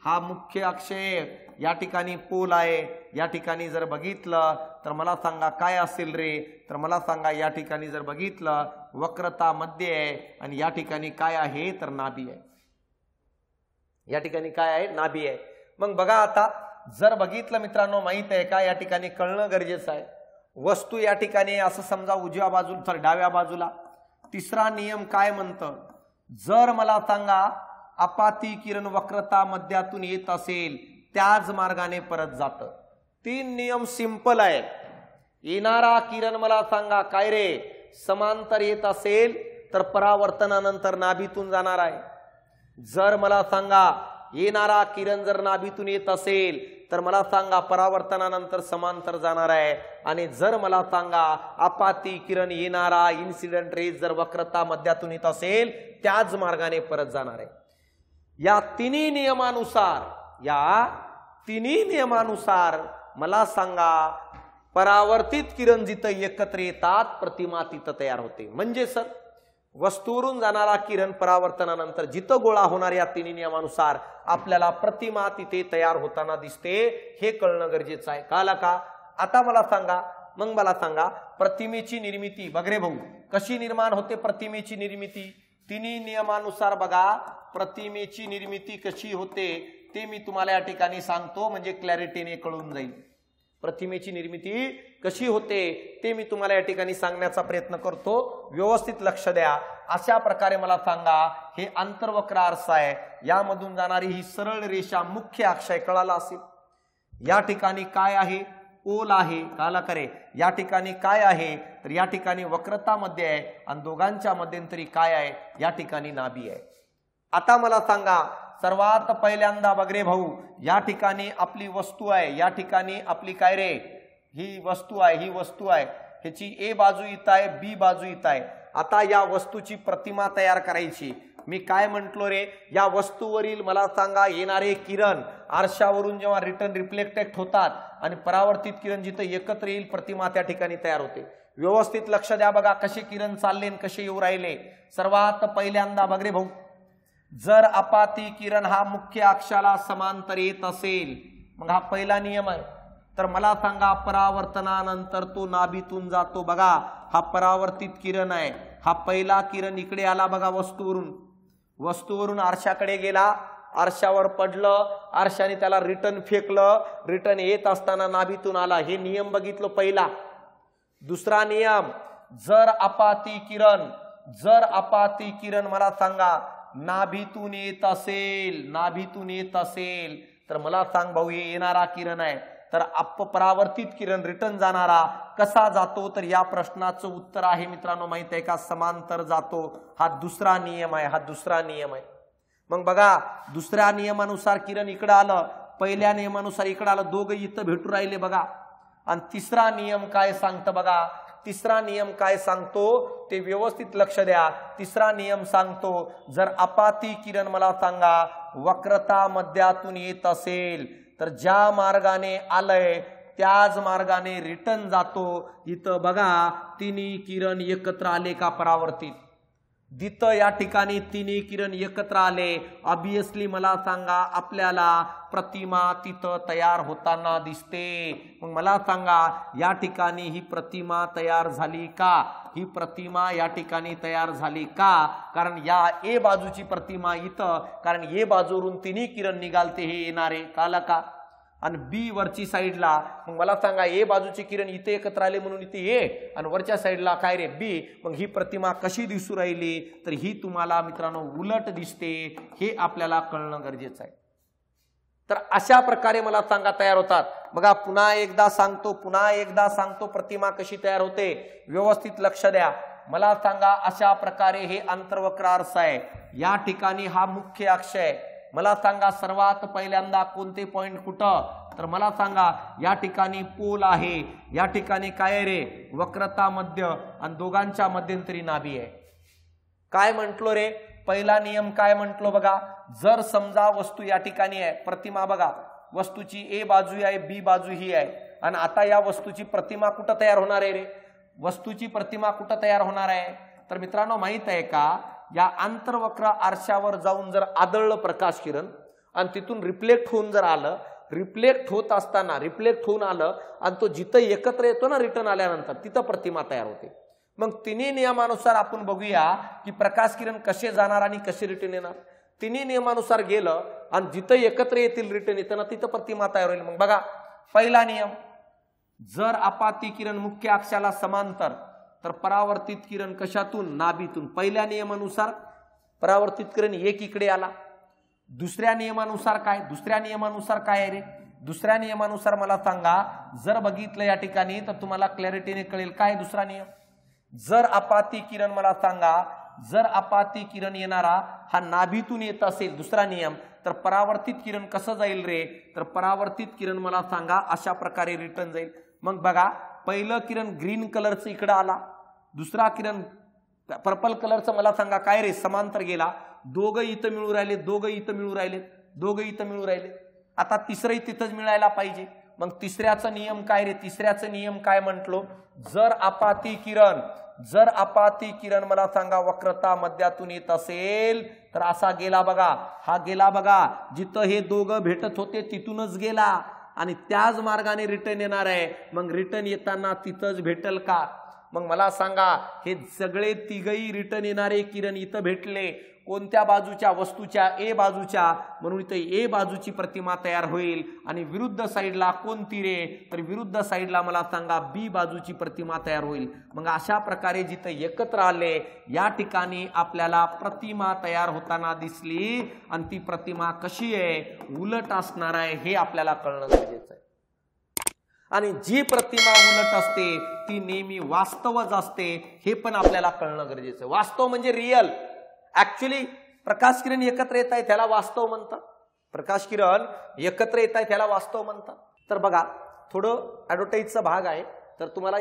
हा मुख्य अक्ष आहे, या ठिकाणी पोल आहे, या ठिकाणी जर बघितलं तर मला सांगा काय असेल रे, तर मला सांगा या ठिकाणी जर बघितलं वक्रता मध्य आहे आणि या ठिकाणी काय आहे तर नाभी आहे, या ठिकाणी काय आहे नाभी आहे. मग बघा आता जर बघितलं मित्रांनो, माहित आहे का या ठिकाणी कळणं गरजेचं आहे. वस्तू या ठिकाणी असं समजा उजव्या बाजूला तर डाव्या बाजूला. तिसरा नियम काय म्हणतं, जर मला सांगा अपाती किरण वक्रता मध्यातून येत असेल त्याच मार्गाने परत जातं. तीन नियम सिंपल आहे. येणारा किरण मला सांगा काय रे समांतर येत असेल तर परावर्तनानंतर नाभीतून जाणार आहे. जर मला सांगा येणारा किरण जर नाभीतून येत असेल तर मला सांगा परावर्तनानंतर समांतर जाणार आहे. आणि जर मला सांगा अपाती किरण येणारा इन्सिडेंट रेज जर वक्रता मध्यातून येत असेल त्याच मार्गाने परत जाणार आहे. या तिन्ही नियमानुसार मला सांगा परावर्तित किरण जिथं एकत्र येतात प्रतिमा तिथं तयार होते. म्हणजे सर वस्तूवरून जाणारा किरण परावर्तनानंतर जिथं गोळा होणार, या तिन्ही नियमानुसार आपल्याला प्रतिमा तिथे तयार होताना दिसते, हे कळणं गरजेचं आहे. कळलं का? आता मला सांगा प्रतिमेची निर्मिती बघरे भाऊ कशी निर्माण होते. प्रतिमेची निर्मिती तिन्ही नियमानुसार बघा, प्रतिमेची निर्मिती कशी होते ते मी तुम्हाला या ठिकाणी सांगतो, म्हणजे क्लॅरिटीने कळून जाईल. प्रतिमेची निर्मिती कशी होते ते मी तुम्हाला या ठिकाणी सांगण्याचा प्रयत्न करतो, व्यवस्थित लक्ष द्या. अशा प्रकारे मला सांगा हे आंतरवक्र आरसा आहे, यामधून जाणारी ही सरळ रेषा मुख्य अक्ष आहे, कळाला असेल. या ठिकाणी काय आहे, पोल आहे, कळाला करे. या ठिकाणी काय आहे तर या ठिकाणी वक्रता मध्ये आहे आणि दोघांच्या मध्यंतरी काय आहे, या ठिकाणी नाभी आहे. आता मला सांगा सर्वात पहिल्यांदा बघरे भाऊ या ठिकाणी आपली वस्तू आहे, या ठिकाणी आपली काय रे ही वस्तू आहे, ह्याची ए बाजू इथं आहे, बी बाजू इथं आहे. आता या वस्तूची प्रतिमा तयार करायची. मी काय म्हंटलो रे, या वस्तूवरील मला सांगा येणारे किरण आरशावरून जेव्हा रिटर्न रिफ्लेक्टेड होतात आणि परावर्तित किरण जिथं एकत्र येईल प्रतिमा त्या ठिकाणी तयार होते. व्यवस्थित लक्ष द्या बघा कसे किरण चालले कसे येऊ राहिले. सर्वात पहिल्यांदा बघरे भाऊ जर अपाती किरण हा मुख्य अक्षाला समांतर येत असेल, मग हा पहिला नियम आहे, तर मला सांगा परावर्तनानंतर तो नाभीतून जातो. बघा हा परावर्तित किरण आहे, हा पहिला किरण इकडे आला बघा वस्तूवरून आरशाकडे गेला, आरशावर पडलं, आरशाने त्याला रिटर्न फेकलं, रिटर्न येत असताना नाभीतून आला. हे नियम बघितलं पहिला. दुसरा नियम, जर अपाती किरण मला सांगा नाभीतून येत असेल तर मला सांग भाऊ हे येणारा किरण आहे, तर अपपरावर्तित किरण रिटर्न जाणारा कसा जातो, तर या प्रश्नाचं उत्तर आहे मित्रांनो माहित आहे का, समांतर जातो. हा दुसरा नियम आहे. मग बघा दुसऱ्या नियमानुसार किरण इकडे आलं, पहिल्या नियमानुसार इकडे आलं, दोघं इथं भेटू राहिले बघा. आणि तिसरा नियम काय सांगतं बघा, तिसरा नियम काय सांगतो ते व्यवस्थित लक्ष द्या. तिसरा नियम सांगतो जर अपाती किरण मला सांगा वक्रता मध्यातून येत असेल तर ज्या मार्गाने आलंय त्याच मार्गाने रिटर्न जातो. इथं बघा तिन्ही किरण एकत्र आले का परावर्तित, जिथं या ठिकाणी तिन्ही किरण एकत्र आले ऑब्वियसली मला सांगा आपल्याला प्रतिमा तिथं तयार होताना दिसते. मग मला सांगा या ठिकाणी ही प्रतिमा तयार झाली का, ही प्रतिमा या ठिकाणी तयार झाली का, कारण या ए बाजूची प्रतिमा इथं, कारण ए बाजूवरून तिन्ही किरण निघालते हे येणारे काला का. आणि बी वरची साईडला मग मला सांगा ए बाजूचे किरण इथे एकत्र आले म्हणून इथे ए आणि वरच्या साईडला काय रे बी. मग ही प्रतिमा कशी दिसू राहिली तर ही तुम्हाला मित्रांनो उलट दिसते, हे आपल्याला कळणं गरजेचं आहे. तर अशा प्रकारे मला सांगा तयार होतात. बघा पुन्हा एकदा सांगतो प्रतिमा कशी तयार होते, व्यवस्थित लक्ष द्या. मला सांगा अशा प्रकारे हे आंतरवक्र आरसा आहे, या ठिकाणी हा मुख्य अक्ष आहे. मला सांगा सर्वात पहिल्यांदा कोणते पॉइंट कुठं, तर मला सांगा या ठिकाणी पोल आहे, या ठिकाणी काय रे वक्रता मध्य आणि दोघांच्या मध्यंतरी नाभी आहे. काय म्हंटलो रे, पहिला नियम काय म्हंटलो बघा, जर समजा वस्तू या ठिकाणी आहे, प्रतिमा बघा वस्तूची ए बाजू आहे बी बाजू ही आहे, आणि आता या वस्तूची प्रतिमा कुठं तयार होणार आहे रे, वस्तूची प्रतिमा कुठं तयार होणार आहे, तर मित्रांनो माहित आहे का या आंतरवक्र आरशावर जाऊन जर आदळलं प्रकाश किरण आणि तिथून रिफ्लेक्ट होऊन जर आलं, रिफ्लेक्ट होऊन आलं आणि तो जिथं एकत्र येतो ना रिटर्न आल्यानंतर तिथं प्रतिमा तयार होते. मग तिन्ही नियमानुसार आपण बघूया की प्रकाश किरण कसे जाणार आणि कसे रिटर्न येणार. तिन्ही नियमानुसार गेलं आणि जिथं एकत्र येतील रिटर्न येताना तिथं प्रतिमा तयार होईल. मग बघा पहिला नियम, जर अपाती किरण मुख्य अक्षाला समांतर तर परावर्तित किरण कशातून, नाभीतून. पहिल्या नियमानुसार परावर्तित किरण एक इकडे आला. दुसऱ्या नियमानुसार काय आहे रे, दुसऱ्या नियमानुसार मला सांगा जर बघितलं या ठिकाणी तर तुम्हाला क्लॅरिटीने कळेल काय दुसरा नियम. जर अपाती किरण मला सांगा, जर अपाती किरण येणारा हा नाभीतून येत असेल दुसरा नियम, तर परावर्तित किरण कसं जाईल रे, तर परावर्तित किरण मला सांगा अशा प्रकारे रिटर्न जाईल. मग बघा पहिलं किरण ग्रीन कलरचं इकडं आला, दुसरा किरण पर्पल कलरचं मला सांगा काय रे समांतर गेला, दोघं इथं मिळू राहिले. आता तिसरंही तिथंच मिळायला पाहिजे. मग तिसऱ्याचं नियम काय रे, तिसऱ्याचं नियम काय म्हटलो, जर अपाती किरण मला सांगा वक्रता मध्यातून येत असेल तर असा गेला बघा, हा गेला बघा जिथं हे दोघं भेटत होते तिथूनच गेला आणि त्याच मार्गाने रिटर्न येणार आहे. मग रिटर्न येताना तिथंच भेटल का, मग मला सांगा हे सगळे तिघही रिटर्न येणारे किरण इथं भेटले कोणत्या बाजूच्या, वस्तूच्या ए बाजूच्या, म्हणून इथे ए बाजूची प्रतिमा तयार होईल. आणि विरुद्ध साईडला कोणती रे, तर विरुद्ध साईडला मला सांगा बी बाजूची प्रतिमा तयार होईल. मग अशा प्रकारे जिथं एकत्र आले या ठिकाणी आपल्याला प्रतिमा तयार होताना दिसली आणि ती प्रतिमा कशी आहे, उलट असणार आहे, हे आपल्याला कळणं गरजेचं आहे. आणि जी प्रतिमा उलट असते ती नेहमी वास्तवच असते, हे पण आपल्याला कळणं गरजेचं आहे. वास्तव म्हणजे रिअल. ऍक्च्युली प्रकाश किरण एकत्र येत आहे त्याला वास्तव म्हणतात, प्रकाश किरण एकत्र येत आहे त्याला वास्तव म्हणतात. तर बघा थोडं ऍडव्हर्टाईजचा भाग आहे, तर तुम्हाला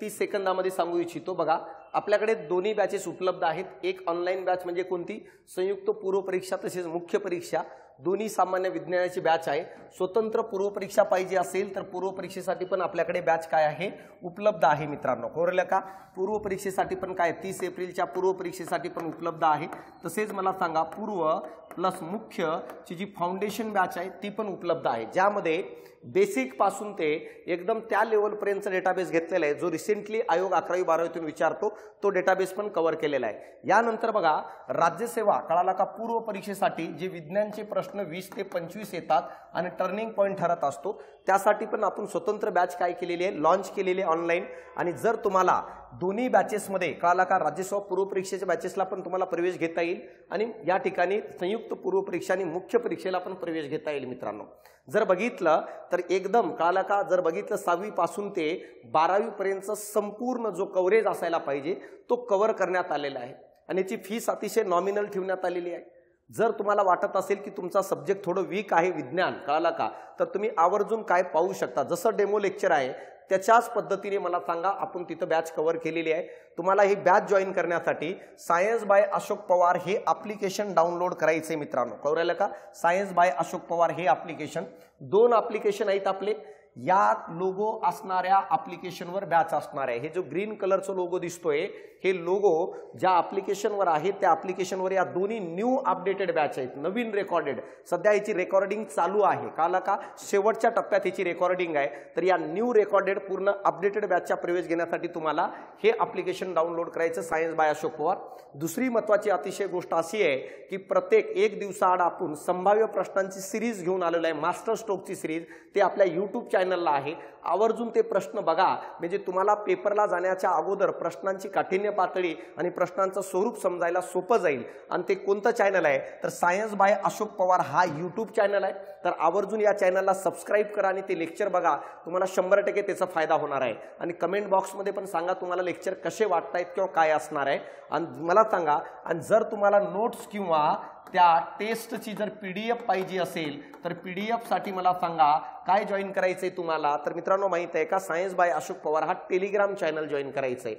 30 सेकंदामध्ये सांगू इच्छितो. बघा आपल्याकडे दोन्ही बॅचेस उपलब्ध आहेत. एक ऑनलाईन बॅच म्हणजे कोणती, संयुक्त पूर्व परीक्षा तसेच मुख्य परीक्षा दोन्ही सामान्य विज्ञानाची बॅच आहे. स्वतंत्र पूर्व परीक्षा पाहिजे असेल तर पूर्व परीक्षेसाठी पण आपल्याकडे बॅच काय आहे उपलब्ध आहे मित्रांनो. कळलं का, पूर्व परीक्षेसाठी पण काय 30 एप्रिलच्या पूर्व परीक्षेसाठी पण उपलब्ध आहे. तसेच मला सांगा पूर्व प्लस मुख्य ची जी फाउंडेशन बॅच आहे ती पण उपलब्ध आहे, ज्यामध्ये बेसिक पासून ते एकदम त्या लेवलपर्यंतचा डेटाबेस घेतलेला आहे, जो रिसेंटली आयोग 11वी 12वीतून विचारतो तो डेटाबेस पण कव्हर केलेला आहे। यानंतर बघा राज्यसेवा कळाला का पूर्व परीक्षेसाठी जे विज्ञानचे प्रश्न 20 ते 25 येतात आणि टर्निंग पॉईंट ठरत असतो, त्यासाठी पण आपण स्वतंत्र बॅच काय केलेली आहे, लॉन्च केलेली आहे ऑनलाईन। आणि जर तुम्हाला दोन्ही बॅचेसमध्ये कळाला का राज्यसेवा पूर्व परीक्षेच्या बॅचेसला पण तुम्हाला प्रवेश घेता येईल आणि या ठिकाणी संयुक्त पूर्व परीक्षा आणि मुख्य परीक्षेला पण प्रवेश घेता येईल मित्रांनो। जर बघितलं तर एकदम कळाला का, जर बघितलं 6वी पासून ते 12वी पर्यंतचा संपूर्ण जो कव्हरेज असायला पाहिजे तो कव्हर करण्यात आलेला आहे आणि याची फीस अतिशय नॉमिनल ठेवण्यात आलेली आहे। जर तुम्हाला वाटत असेल की तुमचा सब्जेक्ट थोडं वीक आहे विज्ञान कळाला का, तर तुम्ही आवर्जून काय पाहू शकता, जसं डेमो लेक्चर आहे त्याच्याच पद्धतीने मला सांगा, आपण तिथं बॅच कव्हर केलेली आहे। तुम्हाला ही बॅच जॉईन करण्यासाठी सायन्स बाय अशोक पवार हे ॲप्लिकेशन डाउनलोड करायचे मित्रांनो, कळलं का। सायन्स बाय अशोक पवार हे ॲप्लिकेशन, 2 ॲप्लिकेशन आहेत आपले, या लोगो असणाऱ्या ॲप्लिकेशनवर बॅच असणार आहे। हे जो ग्रीन कलरचा लोगो दिसतोय हे लोगो ज्या ॲप्लिकेशनवर आहे त्या ॲप्लिकेशनवर या दोन्ही न्यू अपडेटेड बॅच आहेत, नवीन रेकॉर्डेड, सध्या याची रेकॉर्डिंग चालू आहे कळाला का, शेवटच्या टप्प्यात याची रेकॉर्डिंग आहे। तर या न्यू रेकॉर्डेड पूर्ण अपडेटेड बॅचचा प्रवेश घेण्यासाठी तुम्हाला हे ॲप्लिकेशन डाउनलोड करायचं सायन्स बाय अशोक पवार। दुसरी महत्त्वाची अतिशय गोष्ट अशी आहे की प्रत्येक एक दिवसाआड आपण संभाव्य प्रश्नांची सिरीज घेऊन आलेलो आहे, मास्टर स्ट्रोकची सिरीज, ते आपल्या यूट्यूब चॅनलला आहे। आवर्जून ते प्रश्न बघा, म्हणजे तुम्हाला पेपरला जाण्याच्या अगोदर प्रश्नांची काठिण्य पातळी आणि प्रश्नांचं स्वरूप समजायला सोपं जाईल। आणि ते कोणतं चॅनल आहे तर सायन्स बाय अशोक पवार हा यूट्यूब चॅनल आहे। तर आवर्जून या चॅनलला सबस्क्राईब करा आणि ते लेक्चर बघा, तुम्हाला 100% त्याचा फायदा होणार आहे। आणि कमेंट बॉक्समध्ये पण सांगा तुम्हाला लेक्चर कसे वाटतायत किंवा काय असणार आहे आणि मला सांगा। आणि जर तुम्हाला नोट्स किंवा त्या टेस्टची जर PDF पाहिजे असेल तर PDF साठी मला सांगा काय जॉईन करायचंय तुम्हाला। तर मित्रांनो माहित आहे का, सायन्स बाय अशोक पवार हा टेलिग्राम चॅनल जॉईन करायचंय,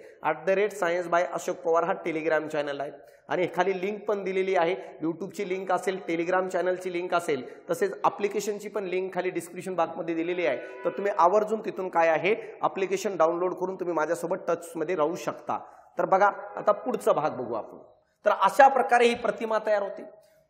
@science by अशोक पवार हा टेलिग्राम चॅनल आहे आणि खाली लिंक पण दिलेली आहे, यूट्यूबची लिंक असेल, टेलिग्राम चॅनलची लिंक असेल, तसेच ॲप्लिकेशनची पण लिंक खाली डिस्क्रिप्शन बॉक्समध्ये दिलेली आहे। तर तुम्ही आवर्जून तिथून काय आहे ॲप्लिकेशन डाउनलोड करून तुम्ही माझ्यासोबत टचमध्ये राहू शकता। तर बघा आता पुढचा भाग बघू आपण। तर अशा प्रकारे ही प्रतिमा तयार होते।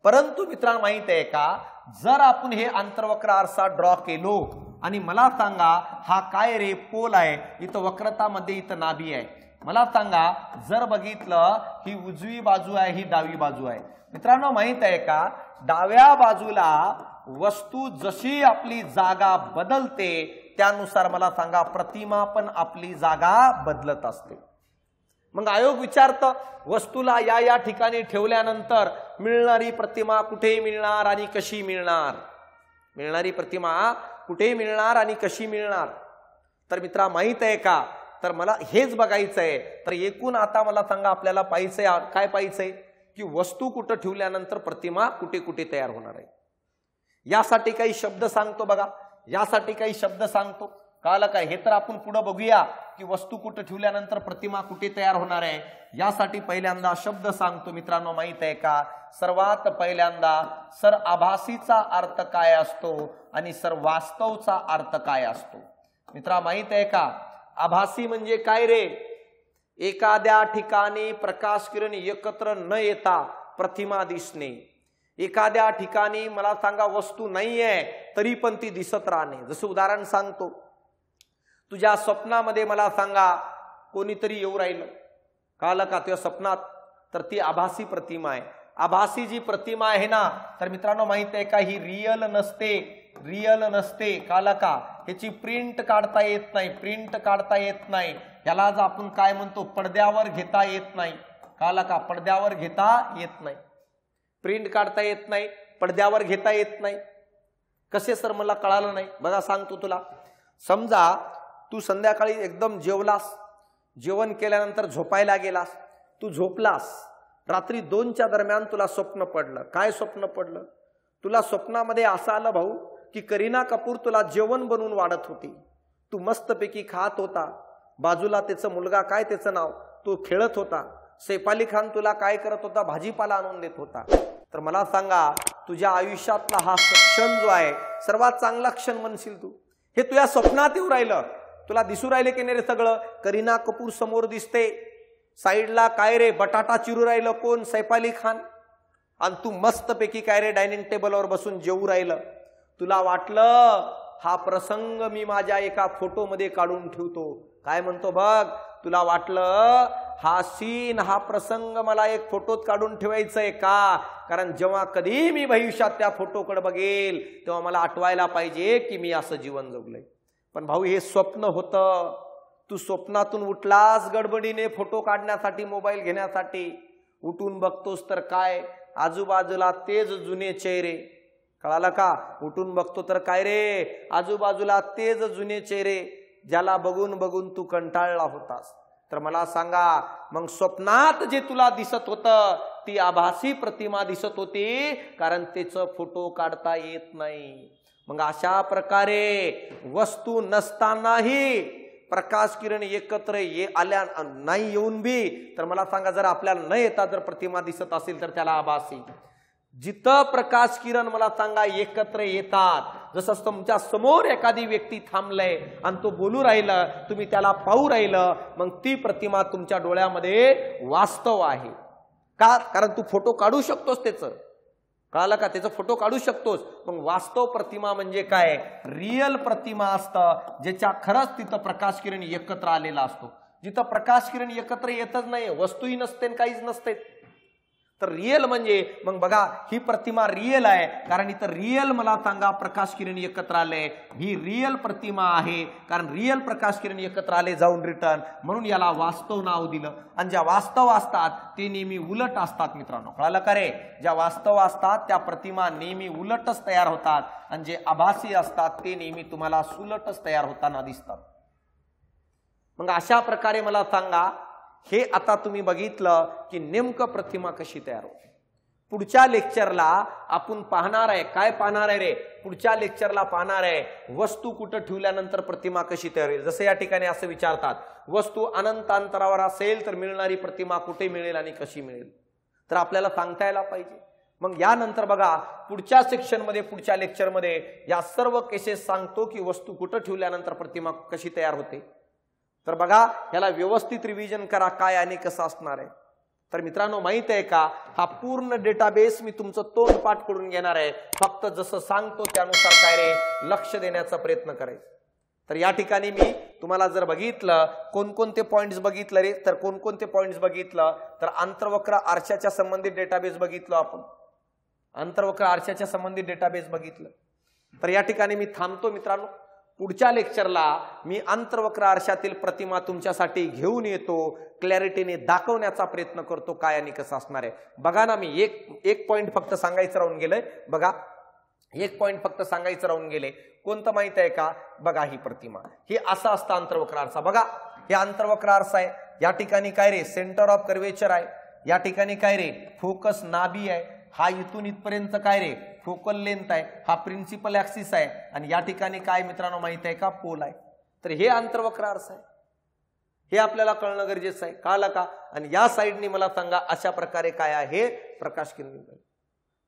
परंतु मित्रांनो माहित आहे का, जर आपण हे अंतर्वक्र आरसा ड्रॉ केलो आणि मला सांगा हा काय रे पोल आहे, इथं वक्रतामध्ये इथं नाभी आहे, मला सांगा जर बघितलं ही उजवी बाजू आहे ही डावी बाजू आहे। मित्रांनो माहित आहे का, डाव्या बाजूला वस्तू जशी आपली जागा बदलते त्यानुसार मला सांगा प्रतिमा पण आपली जागा बदलत असते। मग आयोग विचारतं वस्तूला या ठिकाणी ठेवल्यानंतर मिळणारी प्रतिमा कुठे मिळणार आणि कशी मिळणार, मिळणारी प्रतिमा कुठे मिळणार आणि कशी मिळणार। तर मित्रा माहित आहे का, तर मला हेच बघायचं आहे। तर एकूण आता मला सांगा आपल्याला पाहिजे काय पाहिजे की वस्तू कुठे ठेवल्यानंतर प्रतिमा कुठे कुठे तयार होणार आहे। यासाठी काही शब्द सांगतो बघा, यासाठी काही शब्द सांगतो कळलं काय, हे तर आपण पुढे बघूया की वस्तू कुठे ठेवल्यानंतर प्रतिमा कुठे तयार होणार आहे। यासाठी पहिल्यांदा शब्द सांगतो मित्रांनो माहित आहे का, सर्वात पहिल्यांदा सर आभासीचा अर्थ काय असतो आणि सर वास्तवचा अर्थ काय असतो। मित्रा माहित आहे का, आभासी म्हणजे काय रे, एखाद्या ठिकाणी प्रकाश किरण एकत्र न येता प्रतिमा दिसणे, एखाद्या ठिकाणी मला सांगा वस्तू नाहीये तरी पण ती दिसत राहणे। जसं उदाहरण सांगतो, तुझ्या स्वप्नामध्ये मला सांगा कोणीतरी येऊ राहिलं कळलं का तुझ्या स्वप्नात, तर ती आभासी प्रतिमा आहे। आभासी जी प्रतिमा आहे ना, तर मित्रांनो माहित आहे का ही रियल नसते, रियल नसते कळलं का, ह्याची प्रिंट काढता येत नाही, प्रिंट काढता येत नाही, यालाच आपण काय म्हणतो पडद्यावर घेता येत नाही कळलं का, पडद्यावर घेता येत नाही, प्रिंट काढता येत नाही, पडद्यावर घेता येत नाही। कसे सर मला कळालं नाही, बघा सांगतो तुला। समजा तू संध्याकाळी एकदम जेवलास, जेवण केल्यानंतर झोपायला गेलास, तू झोपलास, रात्री 2च्या दरम्यान तुला स्वप्न पडलं। काय स्वप्न पडलं तुला, स्वप्नामध्ये असं आलं भाऊ की करीना कपूर तुला जेवण बनवून वाढत होती, तू मस्तपैकी खात होता, बाजूला त्याचा मुलगा काय त्याचं नाव तो खेळत होता, सैफ अली खान तुला काय करत होता, भाजीपाला आणून देत होता। तर मला सांगा तुझ्या आयुष्यातला हा क्षण जो आहे सर्वात चांगला क्षण म्हणशील तू, हे तुझ्या स्वप्नात येऊ राहिलं, तुला दिसू राहिले की नाही रे सगळं, करीना कपूर समोर दिसते, साईडला काय रे बटाटा चिरू राहिलं कोण, सैफ अली खान, आणि तू मस्तपैकी काय रे डायनिंग टेबलवर बसून जेवू राहिलं। तुला वाटलं हा प्रसंग मी माझ्या एका फोटोमध्ये काढून ठेवतो. काय म्हणतो बघ, तुला वाटलं हा सीन हा प्रसंग मला एक फोटोत काढून ठेवायचंय का? कारण जेव्हा कधी मी भविष्यात त्या फोटोकडे बघेल तेव्हा मला आठवायला पाहिजे की मी असं जीवन जगलोय. पण भाऊ हे स्वप्न होतं. तू स्वप्नातून उठलास गडबडीने फोटो काढण्यासाठी, मोबाईल घेण्यासाठी. उठून बघतोस तर काय, आजूबाजूला तेच जुने चेहरे. कळालं का? उठून बघतो तर काय रे, आजूबाजूला तेच जुने चेहरे ज्याला बघून बघून तू कंटाळला होतास. तर मला सांगा, मग स्वप्नात जे तुला दिसत होतं ती आभासी प्रतिमा दिसत होती, कारण त्याचं फोटो काढता येत नाही. मग अशा प्रकारे वस्तू नसतानाही प्रकाश किरण एकत्र आल्या नाही येऊन बी, तर मला सांगा जर आपल्याला न येता जर प्रतिमा दिसत असेल तर त्याला आभासी. जिथं प्रकाश किरण मला सांगा एकत्र येतात, जसं तुमच्या समोर एखादी व्यक्ती थांबलंय आणि तो बोलू राहिलं, तुम्ही त्याला पाहू राहिलं, मग ती प्रतिमा तुमच्या डोळ्यामध्ये वास्तव आहे का? कारण तू फोटो काढू शकतोस त्याचं. कळालं का? त्याचा फोटो काढू शकतोस. मग वास्तव प्रतिमा म्हणजे काय? रिअल प्रतिमा असतं ज्याच्या खरंच तिथं प्रकाश किरण एकत्र आलेला असतो. जिथं प्रकाश किरण एकत्र येतच नाही, वस्तूही नसते काहीच नसते, तर रिअल म्हणजे मग बघा ही प्रतिमा रिअल आहे, कारण इथं रिअल मला सांगा प्रकाश किरण एकत्र आले. ही रिअल प्रतिमा आहे कारण रिअल प्रकाश किरण एकत्र आले जाऊन रिटर्न, म्हणून याला वास्तव नाव दिलं. आणि ज्या वास्तव असतात ते नेहमी उलट असतात मित्रांनो. कळालं का रे? ज्या वास्तव असतात त्या प्रतिमा नेहमी उलटच तयार होतात, आणि जे आभासी असतात ते नेहमी तुम्हाला सुलटच तयार होताना दिसतात. मग अशा प्रकारे मला सांगा, हे आता तुम्ही बघितलं की नेमकं प्रतिमा कशी तयार होते. पुढच्या लेक्चरला आपण पाहणार आहे, काय पाहणार आहे रे? पुढच्या लेक्चरला पाहणार आहे वस्तू कुठं ठेवल्यानंतर प्रतिमा कशी तयार होईल. जसं या ठिकाणी असं विचारतात, वस्तू अनंत अंतरावर असेल तर मिळणारी प्रतिमा कुठे मिळेल आणि कशी मिळेल, तर आपल्याला सांगता यायला पाहिजे. मग यानंतर बघा पुढच्या सेक्शनमध्ये, पुढच्या लेक्चरमध्ये या सर्व केसेस सांगतो की वस्तू कुठं ठेवल्यानंतर प्रतिमा कशी तयार होते. तर बघा याला व्यवस्थित रिव्हिजन करा काय आणि कसं असणार आहे. तर मित्रांनो माहित आहे का, हा पूर्ण डेटाबेस मी तुमचं तोंड पाठ करून घेणार आहे. फक्त जसं सांगतो त्यानुसार काय रे लक्ष देण्याचा प्रयत्न करायचा. तर या ठिकाणी मी तुम्हाला जर बघितलं कोणकोणते पॉइंट्स बघितलं रे, तर कोणकोणते पॉइंट्स बघितलं तर आंतरवक्र आरशाच्या संबंधित डेटाबेस बघितलं आपण. आंतरवक्र आरशाच्या संबंधित डेटाबेस बघितलं. तर या ठिकाणी मी थांबतो मित्रांनो. पुढच्या लेक्चरला मी आंतरवक्र आरशातील प्रतिमा तुमच्यासाठी घेऊन येतो, क्लॅरिटीने दाखवण्याचा प्रयत्न करतो काय आणि कसं असणार आहे. बघा ना, मी एक पॉइंट फक्त सांगायचं राहून गेलंय. बघा एक पॉइंट फक्त सांगायचं राहून गेले. कोणतं माहित आहे का? बघा ही प्रतिमा, हे असं असतं आंतरवक्र आरसा. बघा हे आंतरवक्र आरसा आहे. या ठिकाणी काय रे सेंटर ऑफ कर्वेचर आहे. या ठिकाणी काय रे फोकस नाभी आहे. हा इथून इथपर्यंत काय रे फोकल लेंथ आहे. हा प्रिन्सिपल ऍक्सिस आहे. आणि या ठिकाणी काय मित्रांनो माहित आहे का? पोल आहे. तर हे आंतरवक्र आरसा आहे. हे आपल्याला कळणं गरजेचं आहे. कळलं का? आणि या साईडने मला सांगा अशा प्रकारे काय आहे प्रकाश किरण.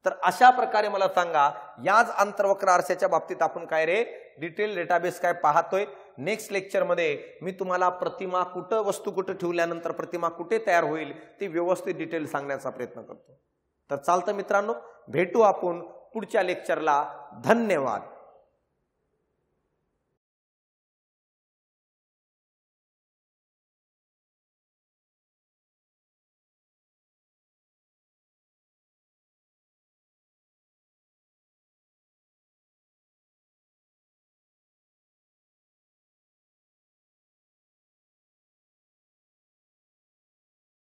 तर अशा प्रकारे मला सांगा याच आंतरवक्र आरशाच्या बाबतीत आपण काय रे डिटेल डेटाबेस काय पाहतोय. नेक्स्ट लेक्चर मध्ये मी तुम्हाला प्रतिमा कुठं, वस्तू कुठं ठेवल्यानंतर प्रतिमा कुठे तयार होईल ते व्यवस्थित डिटेल सांगण्याचा प्रयत्न करतो. तर चालतं मित्रांनो, भेटू आपण पुढच्या लेक्चरला. धन्यवाद.